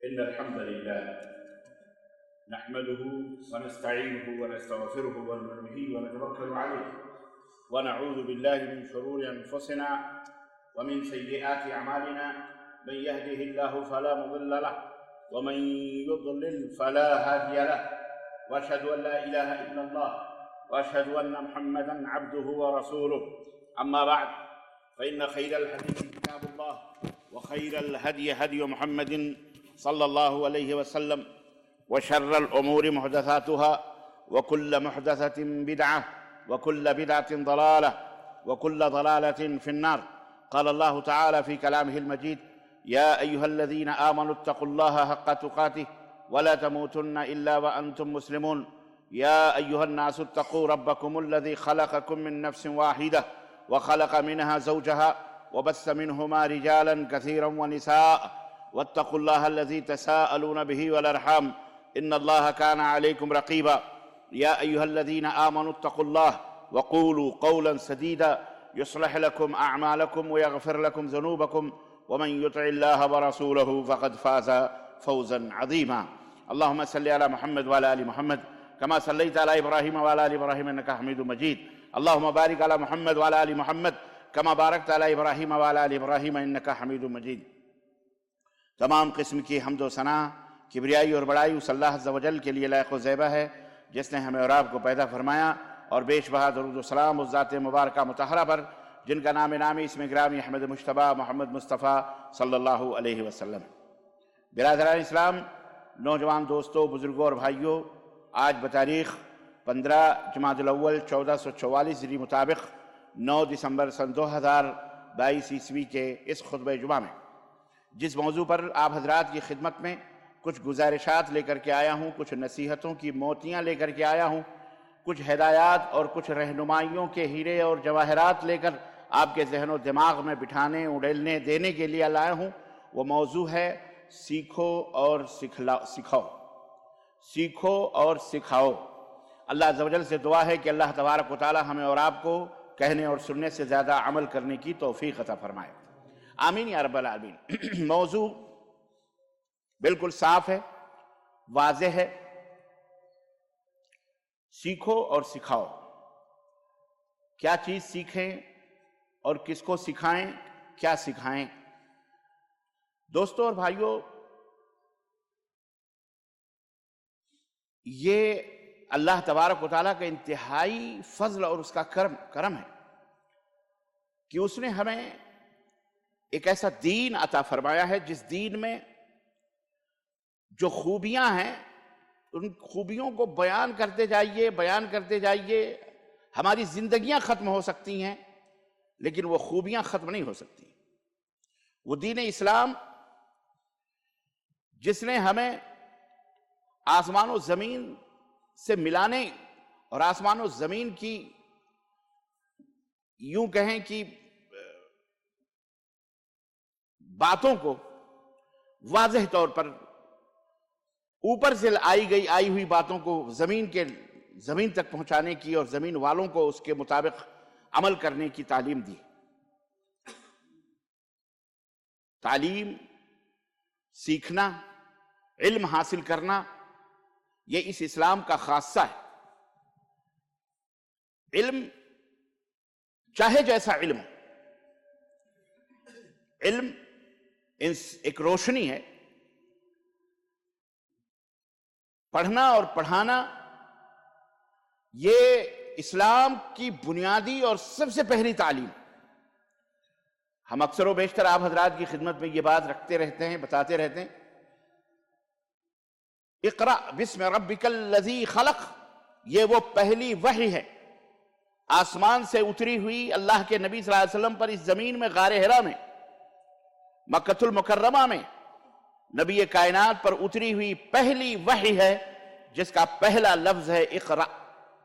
إن الحمد لله نحمده ونستعينه ونستغفره ونؤمن به ونتوكل عليه ونعوذ بالله من شرور أنفسنا ومن سيئات أعمالنا. من يهده الله فلا مضل له ومن يضلل فلا هادي له، وأشهد أن لا إله إلا الله وأشهد أن محمدًا عبده ورسوله. أما بعد، فإن خير الحديث كتاب الله، وخير الهدي هدي محمد صلى الله عليه وسلم، وشر الأمور محدثاتها، وكل محدثة بدعة، وكل بدعة ضلالة، وكل ضلالة في النار. قال الله تعالى في كلامه المجيد: يا أيها الذين آمنوا اتقوا الله حق تقاته ولا تموتن إلا وأنتم مسلمون. يا أيها الناس اتقوا ربكم الذي خلقكم من نفس واحدة وخلق منها زوجها وبث منهما رجالا كثيرا ونساء، واتقوا الله الذي تساءلون به والأرحام إن الله كان عليكم رقيبا. يا أيها الذين آمنوا اتقوا الله وقولوا قولا سديدا يصلح لكم أعمالكم ويغفر لكم ذنوبكم، ومن يطع الله ورسوله فقد فاز فوزا عظيما. اللهم صل على محمد وعلى آل محمد كما صليت على إبراهيم وعلى آل إبراهيم إنك حميد مجيد. اللهم بارك على محمد وعلى آل محمد كما باركت على إبراهيم وعلى آل إبراهيم إنك حميد مجيد. تمام قسم کی حمد و ثنا، کبریائی اور بڑائی اس اللہ عز و جل کے لیے لائق و زیبہ ہے جس نے ہمیں اور آپ کو پیدا فرمایا، اور بیش بہا درود و سلام اس ذات مبارکہ مطہرہ پر جن کا نام نامی اسم گرامی احمد مجتبیٰ محمد مصطفیٰ صلی اللہ علیہ وسلم۔ برادران اسلام، نوجوان دوستوں، بزرگوں اور بھائیوں، آج بتاریخ 15 جمادی الاول 1444 ہجری مطابق 9 دسمبر سن 2022 عیسوی کے اس خطبہ جمعہ میں جس موضوع پر آپ حضرات کی خدمت میں کچھ گزارشات لے کر کے آیا ہوں، کچھ نصیحتوں کی موتیاں لے کر کے آیا ہوں، کچھ ہدایات اور کچھ رہنمائیوں کے ہیرے اور جواہرات لے کر آپ کے ذہن و دماغ میں بٹھانے، اڑیلنے دینے کے لیے لایا ہوں، وہ موضوع ہے سیکھو اور سکھاؤ۔ سیکھو اور سکھاؤ۔ اللہ عز و جل سے دعا ہے کہ اللہ تبارک و تعالی ہمیں اور آپ کو کہنے اور سننے سے زیادہ عمل کرنے کی توفیق عطا فرمائے، آمین یا رب العالمین۔ موضوع بالکل صاف ہے، واضح ہے، سیکھو اور سکھاؤ۔ کیا چیز سیکھیں اور کس کو سکھائیں، کیا سکھائیں؟ دوستوں اور بھائیوں، یہ اللہ تبارک و تعالیٰ کا انتہائی فضل اور اس کا کرم ہے کہ اس نے ہمیں ایک ایسا دین عطا فرمایا ہے جس دین میں جو خوبیاں ہیں ان خوبیوں کو بیان کرتے جائیے، ہماری زندگیاں ختم ہو سکتی ہیں لیکن وہ خوبیاں ختم نہیں ہو سکتی۔ وہ دین اسلام جس نے ہمیں آسمان و زمین سے ملانے اور آسمان و زمین کی یوں کہیں کہ باتوں کو واضح طور پر اوپر سے آئی ہوئی باتوں کو زمین تک پہنچانے کی اور زمین والوں کو اس کے مطابق عمل کرنے کی تعلیم دی۔ تعلیم، سیکھنا، علم حاصل کرنا، یہ اس اسلام کا خاصہ ہے۔ علم چاہے جیسا علم ہو، علم ایک روشنی ہے۔ پڑھنا اور پڑھانا یہ اسلام کی بنیادی اور سب سے پہلی تعلیم۔ ہم اکثر و بیشتر آپ حضرات کی خدمت میں یہ بات رکھتے رہتے ہیں، بتاتے رہتے ہیں، اقرأ بسم ربک الذی خلق، یہ وہ پہلی وحی ہے آسمان سے اتری ہوئی اللہ کے نبی صلی اللہ علیہ وسلم پر، اس زمین میں غار حرا میں، مکہ المکرمہ میں نبی کائنات پر اتری ہوئی پہلی وحی ہے جس کا پہلا لفظ ہے اقرأ،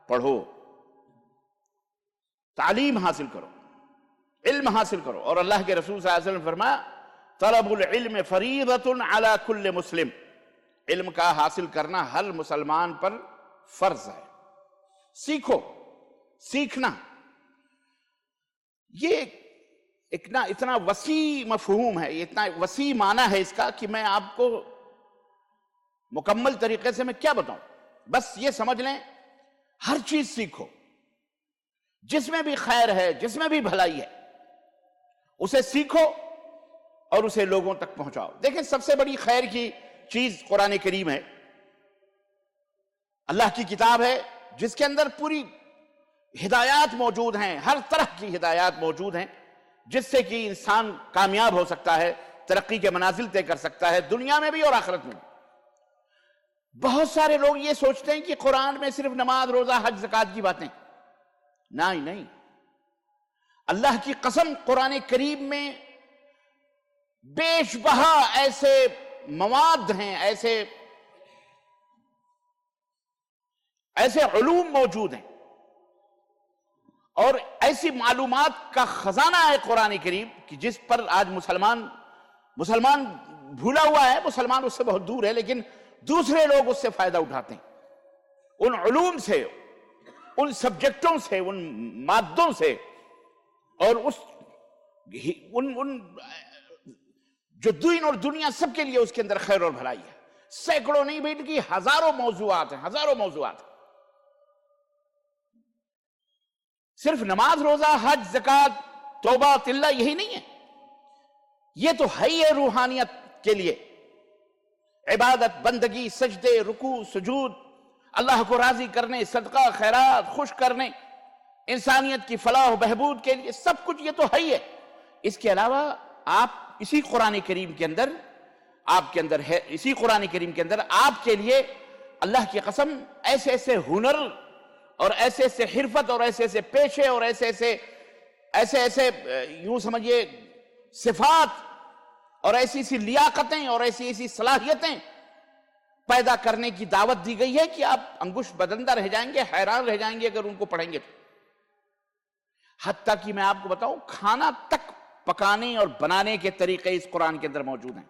پڑھو، تعلیم حاصل کرو، علم حاصل کرو۔ اور اللہ کے رسول صلی اللہ علیہ وسلم فرمایا طلب العلم فریضۃ علی کل مسلم، علم کا حاصل کرنا ہر مسلمان پر فرض ہے۔ سیکھو، سیکھنا یہ اتنا وسیع مفہوم ہے، اتنا وسیع معنی ہے اس کا کہ میں آپ کو مکمل طریقے سے میں کیا بتاؤں، بس یہ سمجھ لیں ہر چیز سیکھو، جس میں بھی خیر ہے، جس میں بھی بھلائی ہے، اسے سیکھو اور اسے لوگوں تک پہنچاؤ۔ دیکھیں سب سے بڑی خیر کی چیز قرآن کریم ہے، اللہ کی کتاب ہے جس کے اندر پوری ہدایات موجود ہیں، ہر طرح کی ہدایات موجود ہیں، جس سے کہ انسان کامیاب ہو سکتا ہے، ترقی کے منازل طے کر سکتا ہے، دنیا میں بھی اور آخرت میں بھی۔ بہت سارے لوگ یہ سوچتے ہیں کہ قرآن میں صرف نماز، روزہ، حج، زکوٰۃ کی باتیں، نہیں، اللہ کی قسم قرآن کریم میں بیش بہا ایسے مواد ہیں، ایسے علوم موجود ہیں اور ایسی معلومات کا خزانہ ہے قرآن کریم کہ جس پر آج مسلمان بھولا ہوا ہے، مسلمان اس سے بہت دور ہے، لیکن دوسرے لوگ اس سے فائدہ اٹھاتے ہیں، ان علوم سے، ان سبجیکٹوں سے، ان مادوں سے، اور ان جو دین اور دنیا سب کے لیے اس کے اندر خیر اور بھلائی ہے۔ سینکڑوں نہیں بلکہ ہزاروں موضوعات ہیں، ہزاروں موضوعات ہیں۔ صرف نماز، روزہ، حج، زکوٰۃ، توبہ، تلہ یہی نہیں ہے، یہ تو ہے ہی روحانیت کے لیے، عبادت، بندگی، سجدے، رکوع، سجود، اللہ کو راضی کرنے، صدقہ، خیرات، خوش کرنے، انسانیت کی فلاح و بہبود کے لیے، سب کچھ یہ تو ہے ہی ہے۔ اس کے علاوہ آپ اسی قرآن کریم کے اندر آپ کے لیے اللہ کی قسم ایسے ہنر اور ایسے حرفت اور ایسے پیشے اور ایسے یوں سمجھیے صفات اور ایسی لیاقتیں اور ایسی صلاحیتیں پیدا کرنے کی دعوت دی گئی ہے کہ آپ انگشت بدندہ رہ جائیں گے، حیران رہ جائیں گے اگر ان کو پڑھیں گے تو۔ حتیٰ کہ میں آپ کو بتاؤں، کھانا تک پکانے اور بنانے کے طریقے اس قرآن کے اندر موجود ہیں۔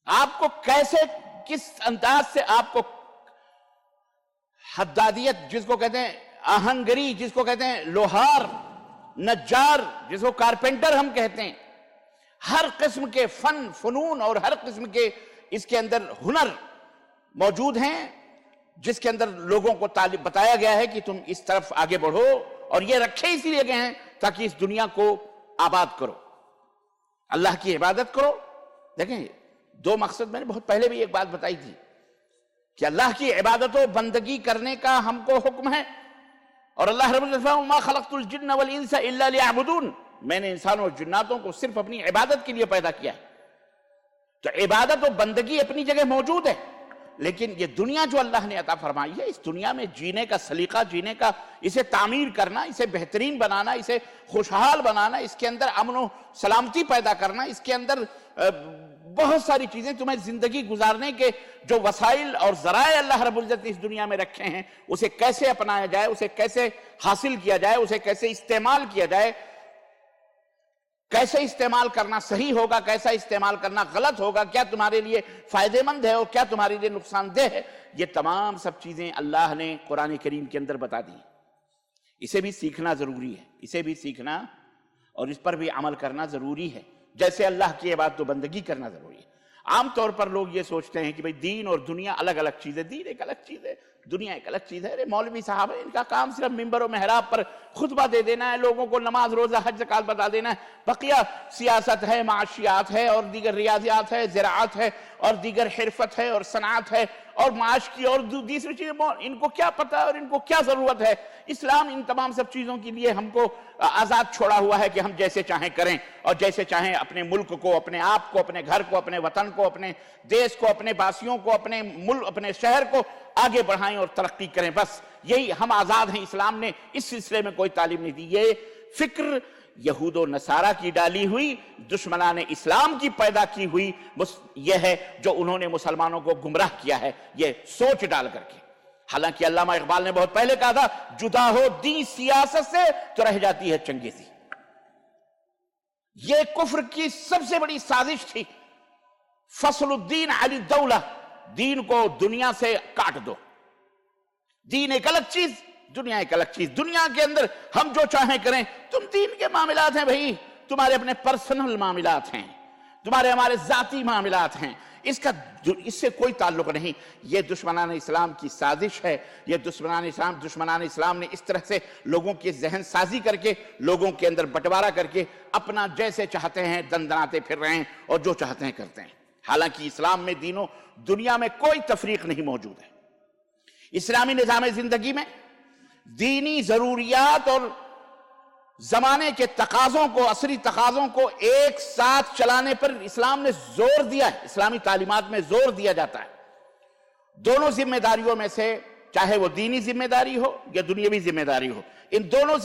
آپ کو کس انداز سے آپ کو حدادیت جس کو کہتے ہیں، آہنگری جس کو کہتے ہیں، لوہار، نجار جس کو کارپینٹر ہم کہتے ہیں، ہر قسم کے فنون اور ہر قسم کے اس کے اندر ہنر موجود ہیں، جس کے اندر لوگوں کو بتایا گیا ہے کہ تم اس طرف آگے بڑھو، اور یہ رکھے اسی لیے گئے ہیں تاکہ اس دنیا کو آباد کرو، اللہ کی عبادت کرو۔ دیکھیں دو مقصد میں نے بہت پہلے بھی ایک بات بتائی تھی کہ اللہ کی عبادت و بندگی کرنے کا ہم کو حکم ہے، اور اللہ رب العزت وَمَا خَلَقْتُ الْجِنَّ وَالْإِنسَ إِلَّا لِيَعْبُدُونَ، میں نے انسانوں اور جناتوں کو صرف اپنی عبادت کے لیے پیدا کیا ہے۔ تو عبادت و بندگی اپنی جگہ موجود ہے، لیکن یہ دنیا جو اللہ نے عطا فرمائی ہے، اس دنیا میں جینے کا سلیقہ، جینے کا، اسے تعمیر کرنا، اسے بہترین بنانا، اسے خوشحال بنانا، اس کے اندر امن و سلامتی پیدا کرنا، اس کے اندر بہت ساری چیزیں تمہیں زندگی گزارنے کے جو وسائل اور ذرائع اللہ رب العزت نے اس دنیا میں رکھے ہیں، اسے کیسے اپنایا جائے، اسے کیسے حاصل کیا جائے، اسے کیسے استعمال کیا جائے، کیسے استعمال کرنا صحیح ہوگا، کیسا استعمال کرنا غلط ہوگا، کیا تمہارے لیے فائدہ مند ہے اور کیا تمہارے لیے نقصان دہ ہے، یہ تمام سب چیزیں اللہ نے قرآن کریم کے اندر بتا دی۔ اسے بھی سیکھنا ضروری ہے، اسے بھی سیکھنا اور اس پر بھی عمل کرنا ضروری ہے، جیسے اللہ کی عبادت و بندگی کرنا ضروری ہے۔ عام طور پر لوگ یہ سوچتے ہیں کہ بھئی دین اور دنیا الگ الگ چیز ہے، دین ایک الگ چیز ہے، دنیا ایک الگ چیز ہے۔ ارے مولوی صاحب ہے، ان کا کام صرف ممبر و محراب پر خطبہ دے دینا ہے، لوگوں کو نماز، روزہ، حج، زکوٰۃ بتا دینا ہے، بقیہ سیاست ہے، معاشیات ہے، اور دیگر ریاضیات ہے، زراعت ہے، اور دیگر حرفت ہے، اور صنعت ہے، اور معاش کی اور دوسری چیزیں، ان کو کیا پتہ ہے اور ان کو کیا ضرورت ہے؟ اسلام ان تمام سب چیزوں کے لیے ہم کو آزاد چھوڑا ہوا ہے کہ ہم جیسے چاہیں کریں، اور جیسے چاہیں اپنے ملک کو، اپنے آپ کو، اپنے گھر کو، اپنے وطن کو، اپنے دیش کو، اپنے باسیوں کو، اپنے ملک، اپنے شہر کو آگے بڑھائیں اور ترقی کریں۔ بس یہی ہم آزاد ہیں، اسلام نے اس سلسلے میں کوئی تعلیم نہیں دی۔ یہ فکر یہود و نصارہ کی ڈالی ہوئی، دشمنان اسلام کی پیدا کی ہوئی یہ ہے جو انہوں نے مسلمانوں کو گمراہ کیا ہے، یہ سوچ ڈال کر کے۔ حالانکہ علامہ اقبال نے بہت پہلے کہا تھا، جدا ہو دین سیاست سے تو رہ جاتی ہے چنگیزی۔ یہ کفر کی سب سے بڑی سازش تھی، فصل الدین عن الدولہ، دین کو دنیا سے کاٹ دو۔ دین ایک الگ چیز، دنیا ایک الگ چیز۔ دنیا کے اندر ہم جو چاہیں کریں، تم دین کے معاملات ہیں بھائی، تمہارے اپنے پرسنل معاملات ہیں۔ تمہارے ہمارے ذاتی معاملات ہیں، اس سے کوئی تعلق نہیں۔ یہ دشمنان اسلام کی سازش ہے، یہ دشمنان اسلام نے اس طرح سے لوگوں کی ذہن سازی کر کے، لوگوں کے اندر بٹوارا کر کے اپنا جیسے چاہتے ہیں دندناتے پھر رہے ہیں اور جو چاہتے ہیں کرتے ہیں۔ حالانکہ اسلام میں دنیا میں کوئی تفریق نہیں موجود ہے۔ اسلامی نظام زندگی میں دینی ضروریات اور زمانے کے تقاضوں کو، عصری تقاضوں کو ایک ساتھ چلانے پر اسلام نے زور دیا ہے، اسلامی تعلیمات میں زور دیا جاتا ہے۔ دونوں ذمہ داریوں میں سے، چاہے وہ دینی ذمہ داری ہو یا دنیاوی ذمہ داری ہو، ان دونوں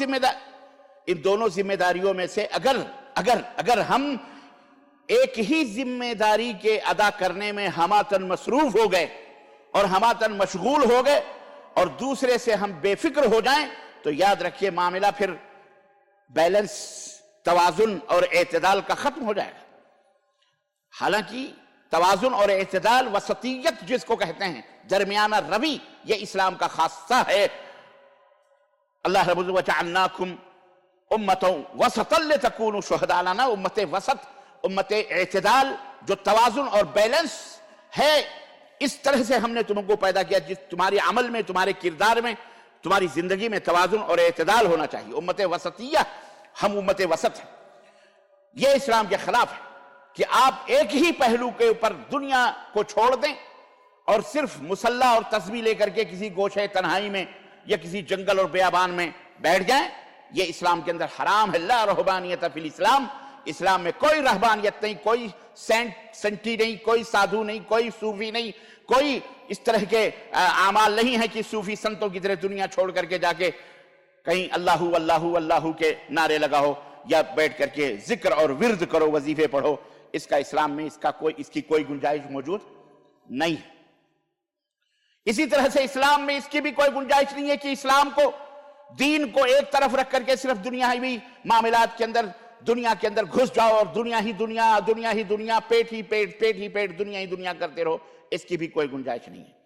ذمہ داریوں میں سے اگر ہم ایک ہی ذمہ داری کے ادا کرنے میں ہماتن مصروف ہو گئے اور ہماتن مشغول ہو گئے اور دوسرے سے ہم بے فکر ہو جائیں تو یاد رکھیے معاملہ پھر بیلنس، توازن اور اعتدال کا ختم ہو جائے گا۔ حالانکہ توازن اور اعتدال، وسطیت جس کو کہتے ہیں، درمیانہ روی، یہ اسلام کا خاصہ ہے۔ اللہ رب العزت وَجَعَلْنَاكُمْ أُمَّةً وَسَطًا لِتَكُونُوا شُهَدَاءَ عَلَى النَّاسِ، امت وسط، امت اعتدال، جو توازن اور بیلنس ہے، اس طرح سے ہم نے تم کو پیدا کیا جس تمہارے عمل میں، تمہارے کردار میں، تمہاری زندگی میں توازن اور اعتدال ہونا چاہیے۔ امت وسطیہ، ہم امت وسط ہیں۔ یہ اسلام کے خلاف ہے کہ آپ ایک ہی پہلو کے اوپر دنیا کو چھوڑ دیں اور صرف مسلح اور تسبیح لے کر کے کسی گوشے تنہائی میں یا کسی جنگل اور بیابان میں بیٹھ جائیں۔ یہ اسلام کے اندر حرام ہے۔ لا رہبانیت فی الاسلام، اسلام میں کوئی رہبانیت نہیں، کوئی سینٹی نہیں، کوئی سادھو نہیں، کوئی صوفی نہیں، کوئی اس طرح کے اعمال نہیں ہے کہ صوفی سنتوں کی طرح دنیا چھوڑ کر کے جا کے کہیں اللہ اللہ اللہ کے نعرے لگاؤ یا بیٹھ کر کے ذکر اور ورد کرو، وظیفے پڑھو۔ اس کا اسلام میں اس کی کوئی گنجائش موجود نہیں ہے۔ اسی طرح سے اسلام میں اس کی بھی کوئی گنجائش نہیں ہے کہ اسلام کو، دین کو ایک طرف رکھ کر کے صرف دنیاوی معاملات کے اندر، دنیا کے اندر گھس جاؤ اور دنیا ہی دنیا، پیٹ ہی پیٹ، دنیا ہی دنیا کرتے رہو۔ اس کی بھی کوئی گنجائش نہیں ہے۔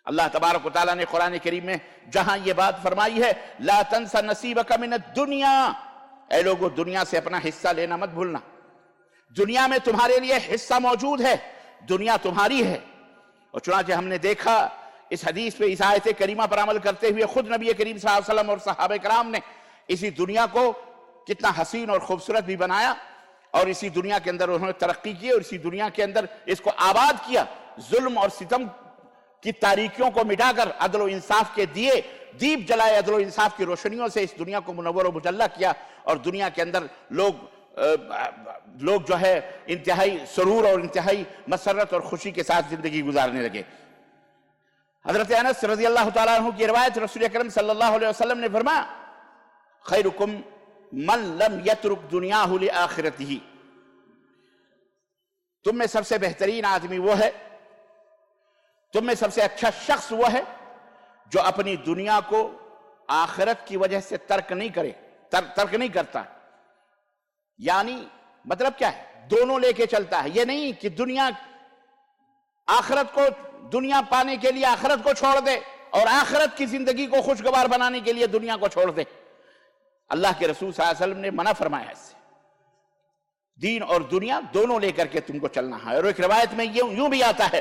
اللہ تبارک و تعالیٰ نے قرآن کریم میں جہاں یہ بات فرمائی ہے، لا تنس نصیبک من الدنیا، اے لوگو دنیا سے اپنا حصہ لینا مت بھولنا۔ دنیا میں تمہارے لیے حصہ موجود ہے، دنیا تمہاری ہے۔ اور چنانچہ ہم نے دیکھا اس حدیث پہ، اس آیت کریمہ پر عمل کرتے ہوئے خود نبی کریم صلی اللہ علیہ وسلم اور صحابہ کرام نے اسی دنیا کو کتنا حسین اور خوبصورت بھی بنایا، اور اسی دنیا کے اندر انہوں نے ترقی کی، اور اسی دنیا کے اندر اس کو آباد کیا۔ ظلم اور ستم کی تاریکیوں کو مٹا کر عدل و انصاف کے دیپ جلائے، عدل و انصاف کی روشنیوں سے اس دنیا کو منور و مجلہ کیا، اور دنیا کے اندر لوگ جو ہے انتہائی سرور اور انتہائی مسرت اور خوشی کے ساتھ زندگی گزارنے لگے۔ حضرت انس رضی اللہ تعالیٰ عنہ کی روایت، رسول اکرم صلی اللہ علیہ وسلم نے فرمایا، خیرکم من لم یترک دنیاہ لآخرتہ، تم میں سب سے بہترین آدمی وہ ہے، تم میں سب سے اچھا شخص وہ ہے جو اپنی دنیا کو آخرت کی وجہ سے ترک نہیں کرتا۔ یعنی مطلب کیا ہے؟ دونوں لے کے چلتا ہے۔ یہ نہیں کہ دنیا پانے کے لیے آخرت کو چھوڑ دے اور آخرت کی زندگی کو خوشگوار بنانے کے لیے دنیا کو چھوڑ دے۔ اللہ کے رسول صلی اللہ علیہ وسلم نے منع فرمایا اس سے۔ دین اور دنیا دونوں لے کر کے تم کو چلنا ہے۔ اور ایک روایت میں یوں بھی آتا ہے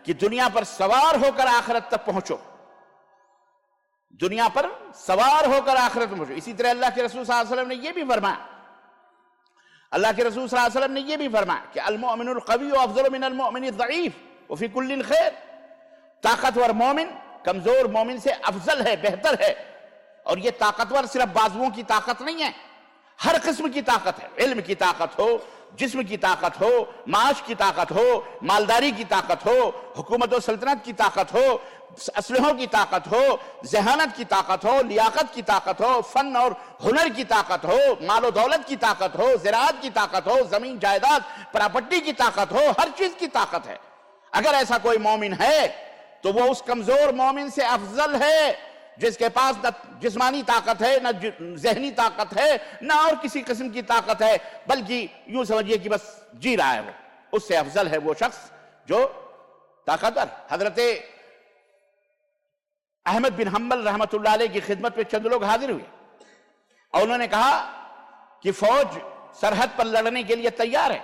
کہ دنیا پر سوار ہو کر آخرت تک پہنچو، دنیا پر سوار ہو کر آخرت تک پہنچو۔ اسی طرح اللہ کے رسول صلی اللہ علیہ وسلم نے یہ بھی فرمایا، اللہ کے رسول صلی اللہ علیہ وسلم نے یہ بھی فرمایا کہ المؤمن القوی افضل من المؤمن الضعیف وفی کل خیر، طاقتور مومن کمزور مومن سے افضل ہے، بہتر ہے۔ اور یہ طاقتور صرف بازوؤں کی طاقت نہیں ہے، ہر قسم کی طاقت ہے۔ علم کی طاقت ہو، جسم کی طاقت ہو، معاش کی طاقت ہو، مالداری کی طاقت ہو، حکومت و سلطنت کی طاقت ہو، اسلحوں کی طاقت ہو، ذہانت کی طاقت ہو، لیاقت کی طاقت ہو، فن اور ہنر کی طاقت ہو، مال و دولت کی طاقت ہو، زراعت کی طاقت ہو، زمین جائیداد پراپرٹی کی طاقت ہو، ہر چیز کی طاقت ہے۔ اگر ایسا کوئی مومن ہے تو وہ اس کمزور مومن سے افضل ہے جس کے پاس نہ جسمانی طاقت ہے، نہ ذہنی طاقت ہے، نہ اور کسی قسم کی طاقت ہے، بلکہ یوں سمجھیے کہ بس جی رہا ہے وہ، اس سے افضل ہے وہ شخص جو طاقتور۔ حضرت احمد بن حنبل رحمۃ اللہ علیہ کی خدمت پہ چند لوگ حاضر ہوئے اور انہوں نے کہا کہ فوج سرحد پر لڑنے کے لیے تیار ہے،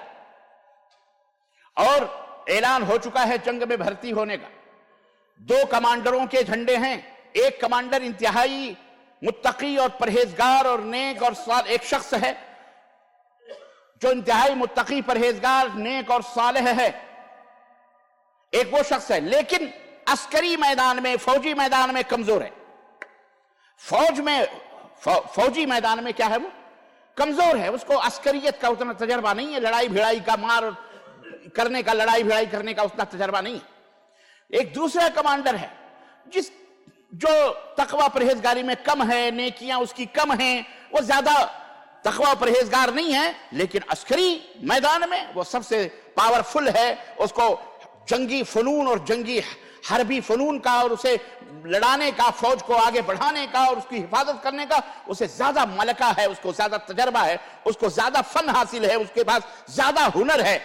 اور اعلان ہو چکا ہے جنگ میں بھرتی ہونے کا. 2 کمانڈروں کے جھنڈے ہیں. ایک کمانڈر انتہائی متقی اور پرہیزگار اور نیک اور صالح ایک شخص ہے جو انتہائی متقی پرہیزگار نیک اور صالح ہے. ایک وہ شخص ہے لیکن عسکری میدان میں فوجی میدان میں کمزور ہے. فوجی میدان میں کیا ہے وہ کمزور ہے. اس کو عسکریت کا اتنا تجربہ نہیں ہے. لڑائی بھیڑائی کا لڑائی بھیڑائی کرنے کا اتنا تجربہ نہیں ہے. ایک دوسرا کمانڈر ہے جو تقوی پرہیزگاری میں کم ہے, نیکیاں اس کی کم ہیں, وہ زیادہ تقوی پرہیزگار نہیں ہے, لیکن عسکری میدان میں وہ سب سے پاورفل ہے. اس کو جنگی فنون اور جنگی حربی فنون کا اور اسے لڑانے کا, فوج کو آگے بڑھانے کا اور اس کی حفاظت کرنے کا اسے زیادہ ملکہ ہے, اس کو زیادہ تجربہ ہے, اس کو زیادہ فن حاصل ہے, اس کے پاس زیادہ ہنر ہے.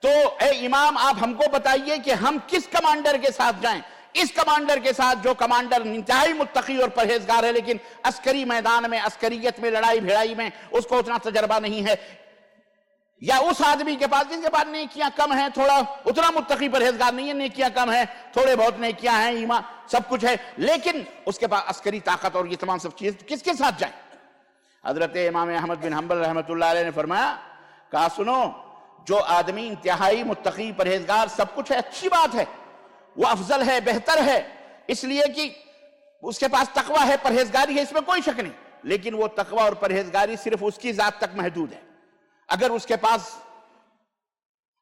تو اے امام آپ ہم کو بتائیے کہ ہم کس کمانڈر کے ساتھ جائیں؟ اس کمانڈر کے ساتھ جو کمانڈر انتہائی متقی اور پرہیزگار ہے لیکن عسکری میدان میں عسکریت میں لڑائی بھیڑائی میں اس کو اتنا تجربہ نہیں ہے, یا اس آدمی کے پاس جن کے پاس نیکیاں کم ہیں, تھوڑا اتنا متقی پرہیزگار نہیں ہے, نیکیاں کم ہیں, تھوڑے بہت نیکیاں ہیں, ایمان سب کچھ ہے, لیکن اس کے پاس عسکری طاقت اور یہ تمام سب چیز, کس کے ساتھ جائیں؟ حضرت امام احمد بن حنبل رحمۃ اللہ علیہ نے فرمایا, کہا سنو, جو آدمی انتہائی متقی پرہیزگار سب کچھ ہے, اچھی بات ہے, وہ افضل ہے, بہتر ہے, اس لیے کہ اس کے پاس تقوی ہے, پرہیزگاری ہے, اس میں کوئی شک نہیں, لیکن وہ تقوی اور پرہیزگاری صرف اس کی ذات تک محدود ہے. اگر اس کے پاس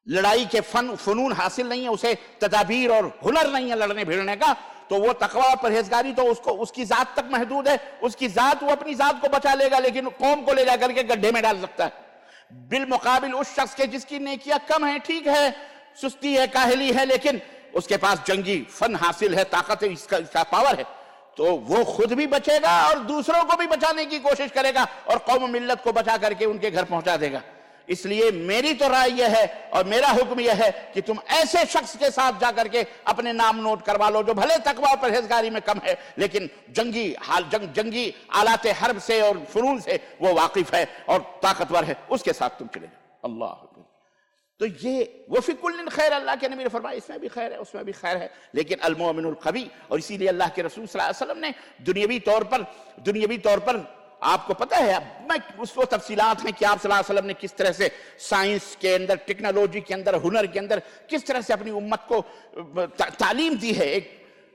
لڑائی کے فنون حاصل نہیں ہے, اسے تدابیر اور ہنر نہیں ہے لڑنے بھیڑنے کا, تو وہ تقوی اور پرہیزگاری تو اس کی ذات تک محدود ہے. اس کی ذات, وہ اپنی ذات کو بچا لے گا لیکن قوم کو لے جا کر کے گڈھے میں ڈال سکتا ہے. بالمقابل اس شخص کے جس کی نیکیاں کم ہیں, ٹھیک ہے, سستی ہے, کاہلی ہے, لیکن اس کے پاس جنگی فن حاصل ہے, طاقت ہے, اس کا پاور ہے, تو وہ خود بھی بچے گا اور دوسروں کو بھی بچانے کی کوشش کرے گا اور قوم و ملت کو بچا کر کے ان کے گھر پہنچا دے گا. اس لیے میری تو رائے یہ ہے اور میرا حکم یہ ہے کہ تم ایسے شخص کے ساتھ جا کر کے اپنے نام نوٹ کروا لو جو بھلے تقوی اور پرہیزگاری میں کم ہے لیکن جنگی آلات حرب سے اور فنون سے وہ واقف ہے اور طاقتور ہے, اس کے ساتھ تم چلے جاؤ. اللہ اکبر. تو یہ وفی کل خیر, اللہ کے نبی نے فرمایا اس میں بھی خیر ہے, اس میں بھی خیر ہے, لیکن المؤمن القوی. اور اسی لیے اللہ کے رسول صلی اللہ علیہ وسلم نے دنیاوی طور پر آپ کو پتہ ہے, میں اس کو تفصیلات ہیں کہ آپ صلی اللہ علیہ وسلم نے کس طرح سے سائنس کے اندر, ٹیکنالوجی کے اندر, ہنر کے اندر کس طرح سے اپنی امت کو تعلیم دی ہے.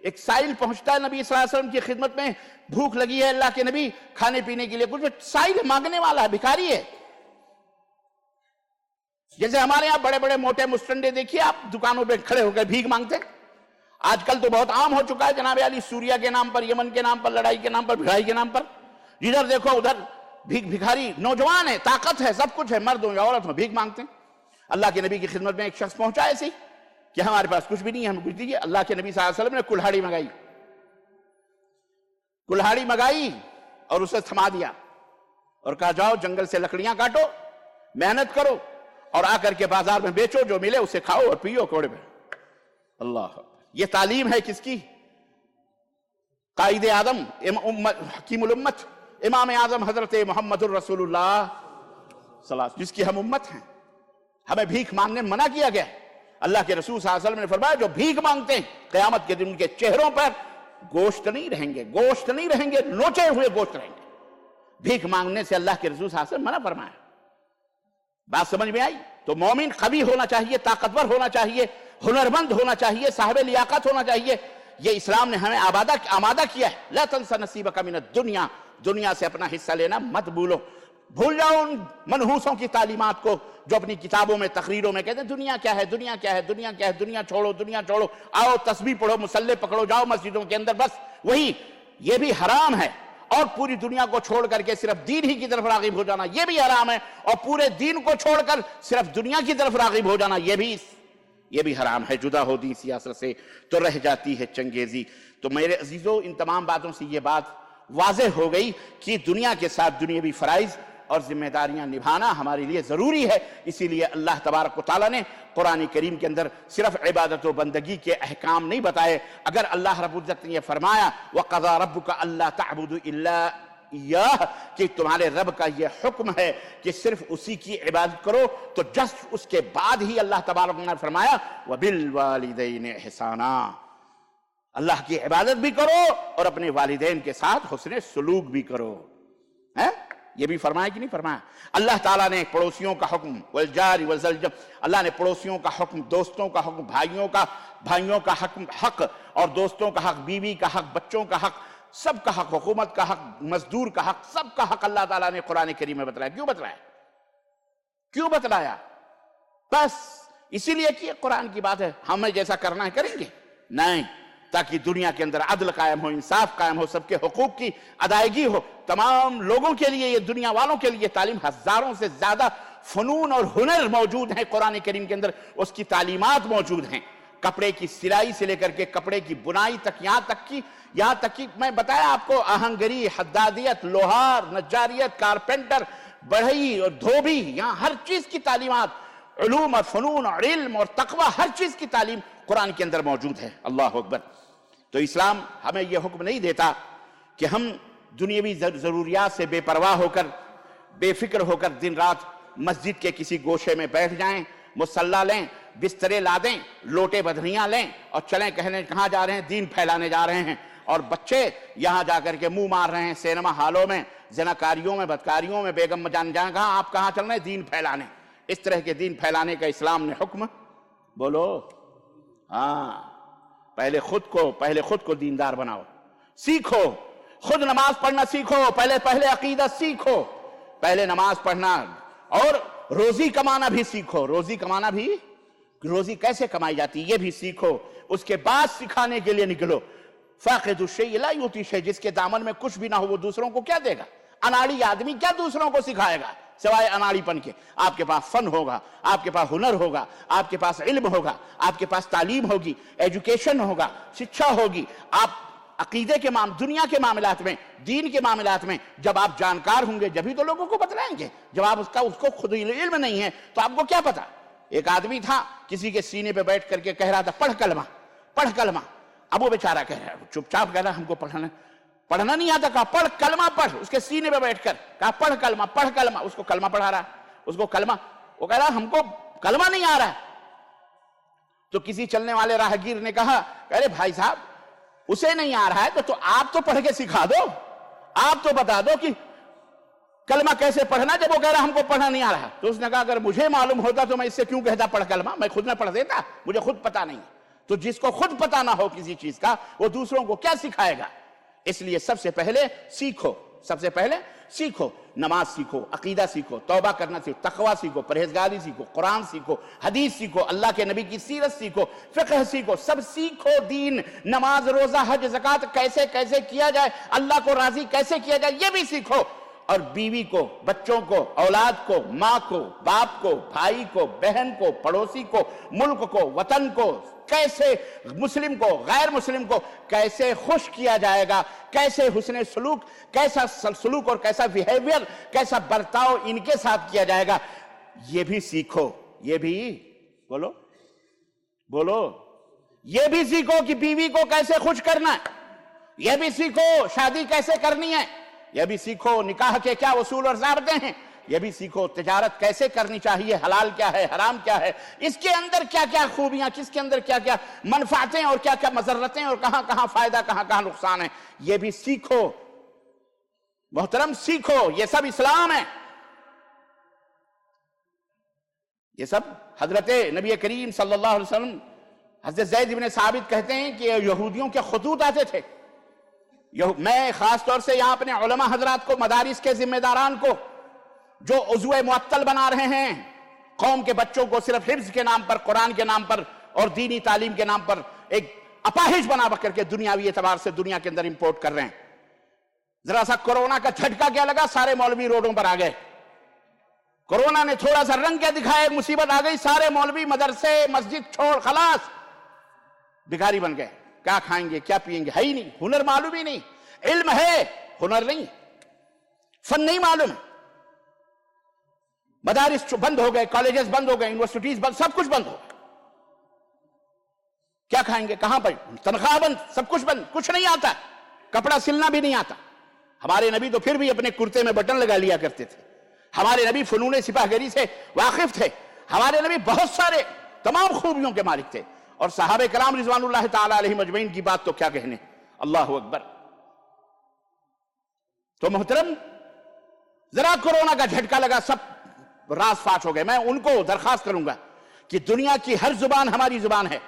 ایک سائل پہنچتا ہے نبی صلی اللہ علیہ وسلم کی خدمت میں, بھوک لگی ہے, اللہ کے نبی کھانے پینے کے لیے کچھ, سائل مانگنے والا ہے, بھکاری ہے. جیسے ہمارے یہاں بڑے بڑے موٹے مسٹنڈے دیکھیے آپ دکانوں پہ کھڑے ہو کر بھیک مانگتے ہیں. آج کل تو بہت عام ہو چکا ہے جناب علی, سوریا کے نام پر, یمن کے نام پر, لڑائی کے نام پر, بھڑائی کے نام پر, جدھر دیکھو ادھر بھکاری, نوجوان ہے, طاقت ہے, سب کچھ ہے, مرد ہو یا عورت ہو, بھیک مانگتے ہیں. اللہ کے نبی کی خدمت میں ایک شخص پہنچا ایسے ہی کہ ہمارے پاس کچھ بھی نہیں ہے, ہمیں کچھ دیجیے. اللہ کے نبی صلی اللہ علیہ وسلم نے کلہاڑی منگائی اور اسے تھما دیا اور کہا جاؤ جنگل سے لکڑیاں کاٹو, محنت کرو اور آ کر کے بازار میں بیچو, جو ملے اسے کھاؤ اور پیو کوڑے میں. اللہ, یہ تعلیم ہے کس کی؟ قائد اعظم, حکیم الامت, امام اعظم حضرت محمد الرسول اللہ صلی اللہ علیہ وسلم, جس کی ہم امت ہیں. ہمیں بھیک مانگنے منع کیا گیا. اللہ کے رسول صلی اللہ علیہ وسلم نے فرمایا جو بھیک مانگتے ہیں قیامت کے دن ان کے چہروں پر گوشت نہیں رہیں گے, نوچے ہوئے گوشت رہیں گے. بھیک مانگنے سے اللہ کے رسول صلی اللہ علیہ وسلم منع فرمایا. بات سمجھ میں آئی؟ تو مومن قوی ہونا چاہیے, طاقتور ہونا چاہیے, ہنرمند ہونا چاہیے, صاحب لیاقت ہونا چاہیے. یہ اسلام نے ہمیں آمادہ کیا ہے. لا تنس نصیبک من الدنیا, دنیا سے اپنا حصہ لینا مت بھولو. بھول جاؤ ان منحوسوں کی تعلیمات کو جو اپنی کتابوں میں, تقریروں میں کہتے ہیں دنیا کیا ہے, دنیا کیا ہے, دنیا کیا ہے, دنیا چھوڑو, آؤ تسبیح پڑھو, مصلی پکڑو, جاؤ مسجدوں کے اندر, بس وہی. یہ بھی حرام ہے. اور پوری دنیا کو چھوڑ کر کے صرف دین ہی کی طرف راغب ہو جانا یہ بھی حرام ہے, اور پورے دین کو چھوڑ کر صرف دنیا کی طرف راغب ہو جانا یہ بھی حرام ہے. جدا ہو دین سیاست سے تو رہ جاتی ہے چنگیزی. تو میرے عزیزو, ان تمام باتوں سے یہ بات واضح ہو گئی کہ دنیا کے ساتھ دنیاوی فرائض اور ذمہ داریاں نبھانا ہمارے لیے ضروری ہے. اسی لیے اللہ تبارک و تعالیٰ نے قرآن کریم کے اندر صرف عبادت و بندگی کے احکام نہیں بتائے. اگر اللہ رب العزت نے یہ فرمایا وَقَضَى رَبُّكَ أَلَّا تَعْبُدُوا إِلَّا یہ کہ تمہارے رب کا یہ حکم ہے کہ صرف اسی کی عبادت کرو، تو جسٹ اس کے بعد ہی اللہ تبارک نے فرمایا وَبِالْوَالِدَيْنِ إِحْسَانًا، اللہ کی عبادت بھی کرو اور اپنے والدین کے ساتھ حسن سلوک بھی کرو. یہ بھی فرمایا کہ نہیں فرمایا؟ اللہ تعالیٰ نے پڑوسیوں کا حکم والجار والذی، اللہ نے پڑوسیوں کا حکم، دوستوں کا حکم، بھائیوں کا حق اور دوستوں کا حق، بیوی کا حق، بچوں کا حق، سب کا حق، حکومت کا حق، مزدور کا حق، سب کا حق اللہ تعالیٰ نے قرآن کریم میں بتلایا. کیوں بتلایا؟ بس اسی لیے کہ قرآن کی بات ہے، ہمیں جیسا کرنا ہے کریں گے؟ نہیں، تاکہ دنیا کے اندر عدل قائم ہو، انصاف قائم ہو، سب کے حقوق کی ادائیگی ہو. تمام لوگوں کے لیے، یہ دنیا والوں کے لیے تعلیم، ہزاروں سے زیادہ فنون اور ہنر موجود ہیں قرآن کریم کے اندر، اس کی تعلیمات موجود ہیں. کپڑے کی سلائی سے لے کر کے کپڑے کی بنائی تک، یہاں تک کہ میں بتایا آپ کو، آہنگری، حدادیت، لوہار، نجاریت، کارپینٹر، بڑھئی اور دھوبی، یہاں ہر چیز کی تعلیمات، علوم اور فنون اور علم اور تقوی، ہر چیز کی تعلیم قرآن کے اندر موجود ہے. اللہ اکبر. تو اسلام ہمیں یہ حکم نہیں دیتا کہ ہم دنیاوی ضروریات سے بے پرواہ ہو کر، بے فکر ہو کر دن رات مسجد کے کسی گوشے میں بیٹھ جائیں، مصلی لیں، بسترے لا دیں، لوٹے بدھنیاں لیں اور چلیں کہنے کہاں جا رہے ہیں؟ دین پھیلانے جا رہے ہیں. اور بچے یہاں جا کر کے منہ مار رہے ہیں سینما ہالوں میں، زناکاریوں میں، بدکاریوں میں، بیگم جان کہاں، آپ کہاں چل رہے ہیں؟ دین پھیلانے. اس طرح کے دین پھیلانے کا اسلام نے حکم بولو. پہلے خود کو دیندار بناؤ، سیکھو، خود نماز پڑھنا سیکھو، پہلے عقیدہ سیکھو، پہلے نماز پڑھنا اور روزی کمانا بھی سیکھو. روزی کیسے کمائی جاتی یہ بھی سیکھو. اس کے بعد سکھانے کے لیے نکلو. فاقد الشیء لا یؤتی شیء، جس کے دامن میں کچھ بھی نہ ہو وہ دوسروں کو کیا دے گا؟ اناڑی آدمی کیا دوسروں کو سکھائے گا سوائے اناڑی پن کے؟ آپ کے پاس فن ہوگا، آپ کے پاس ہنر ہوگا، آپ کے پاس علم ہوگا، آپ کے پاس تعلیم ہوگی، ایجوکیشن ہوگا، شکشا ہوگی. آپ عقیدے کے دنیا کے معاملات میں، دین کے معاملات میں جب آپ جانکار ہوں گے جبھی تو لوگوں کو بتلائیں گے. جب آپ اس کو خود علم نہیں ہے تو آپ کو کیا پتا؟ ایک آدمی تھا کسی کے سینے پہ بیٹھ کر کے کہہ رہا تھا پڑھ کلمہ. اب وہ بیچارہ کہہ رہا ہے، چپ چاپ کہہ رہا ہم کو پڑھنا نہیں آتا. کہا پڑھ کلمہ پڑھ. اس کے سینے پہ بیٹھ کر کہا پڑھ کلمہ. اس کو کلمہ پڑھا رہا ہے، وہ کہہ رہا ہم کو کلمہ نہیں آ رہا ہے. تو کسی چلنے والے راہگیر نے کہا ارے بھائی صاحب اسے نہیں آ رہا ہے تو آپ تو پڑھ کے سکھا دو، آپ تو بتا دو کہ کلمہ کیسے پڑھنا، جب وہ کہہ رہا ہم کو پڑھنا نہیں آ رہا. تو اس نے کہا اگر مجھے معلوم ہوتا تو میں اس سے کیوں کہتا پڑھ کلمہ، میں خود نہ پڑھ دیتا، مجھے خود پتا نہیں. تو جس کو خود پتا نہ ہو کسی چیز کا وہ دوسروں کو کیا سکھائے گا؟ اس لیے سب سے پہلے سیکھو، نماز سیکھو، عقیدہ سیکھو، توبہ کرنا سیکھو، تقوی سیکھو، پرہیزگاری سیکھو، قرآن سیکھو، حدیث سیکھو، اللہ کے نبی کی سیرت سیکھو، فقہ سیکھو، سب سیکھو. دین، نماز، روزہ، حج، زکوٰۃ کیسے کیا جائے، اللہ کو راضی کیسے کیا جائے یہ بھی سیکھو. اور بیوی کو، بچوں کو، اولاد کو، ماں کو، باپ کو، بھائی کو، بہن کو، پڑوسی کو، ملک کو، وطن کو، کیسے مسلم کو، غیر مسلم کو کیسے خوش کیا جائے گا، کیسے حسن سلوک، کیسا سلوک اور کیسا بیہیویئر، کیسا برتاؤ ان کے ساتھ کیا جائے گا، یہ بھی سیکھو. یہ بھی بولو یہ بھی سیکھو کہ بیوی کو کیسے خوش کرنا ہے، یہ بھی سیکھو شادی کیسے کرنی ہے، یہ بھی سیکھو نکاح کے کیا اصول اور ضابطے ہیں، یہ بھی سیکھو تجارت کیسے کرنی چاہیے، حلال کیا ہے، حرام کیا ہے، اس کے اندر کیا کیا خوبیاں، کس کے اندر کیا کیا منفعتیں اور کیا کیا مضرتیں اور کہاں کہاں فائدہ کہاں کہاں نقصان ہے، یہ بھی سیکھو. محترم سیکھو، یہ سب اسلام ہے. یہ سب حضرت نبی کریم صلی اللہ علیہ وسلم، حضرت زید بن ثابت کہتے ہیں کہ یہودیوں کے خطوط آتے تھے. میں خاص طور سے یہاں اپنے علماء حضرات کو، مدارس کے ذمہ داران کو جو عضو معطل بنا رہے ہیں، قوم کے بچوں کو صرف حفظ کے نام پر، قرآن کے نام پر اور دینی تعلیم کے نام پر ایک اپاہج بنا کر کے دنیاوی اعتبار سے دنیا کے اندر امپورٹ کر رہے ہیں. ذرا سا کورونا کا جھٹکا کیا لگا، سارے مولوی روڈوں پر آ گئے. کورونا نے تھوڑا سا رنگ کیا دکھایا، ایک مصیبت آ گئی، سارے مولوی مدرسے مسجد چھوڑ خلاص بھکاری بن گئے. کیا کھائیں گے، کیا پئیں گے، ہے ہی نہیں، ہنر معلوم ہی نہیں. علم ہے، ہنر نہیں، فن نہیں معلوم. مدارس بند ہو گئے، کالجز بند ہو گئے، یونیورسٹیز بند، سب کچھ بند ہو گئے. کیا کھائیں گے، کہاں پر، تنخواہ بند، سب کچھ بند، کچھ نہیں آتا، کپڑا سلنا بھی نہیں آتا. ہمارے نبی تو پھر بھی اپنے کرتے میں بٹن لگا لیا کرتے تھے. ہمارے نبی فنون سپاہ گری سے واقف تھے. ہمارے نبی بہت سارے تمام خوبیوں کے مالک تھے. اور صحابہ کرام رضوان اللہ تعالی علیہم اجمعین کی بات تو کیا کہنے. اللہ اکبر. تو محترم، ذرا کورونا کا جھٹکا لگا، سب راز فاش ہو گئے. میں ان کو درخواست کروں گا کہ دنیا کی ہر زبان ہماری زبان ہے،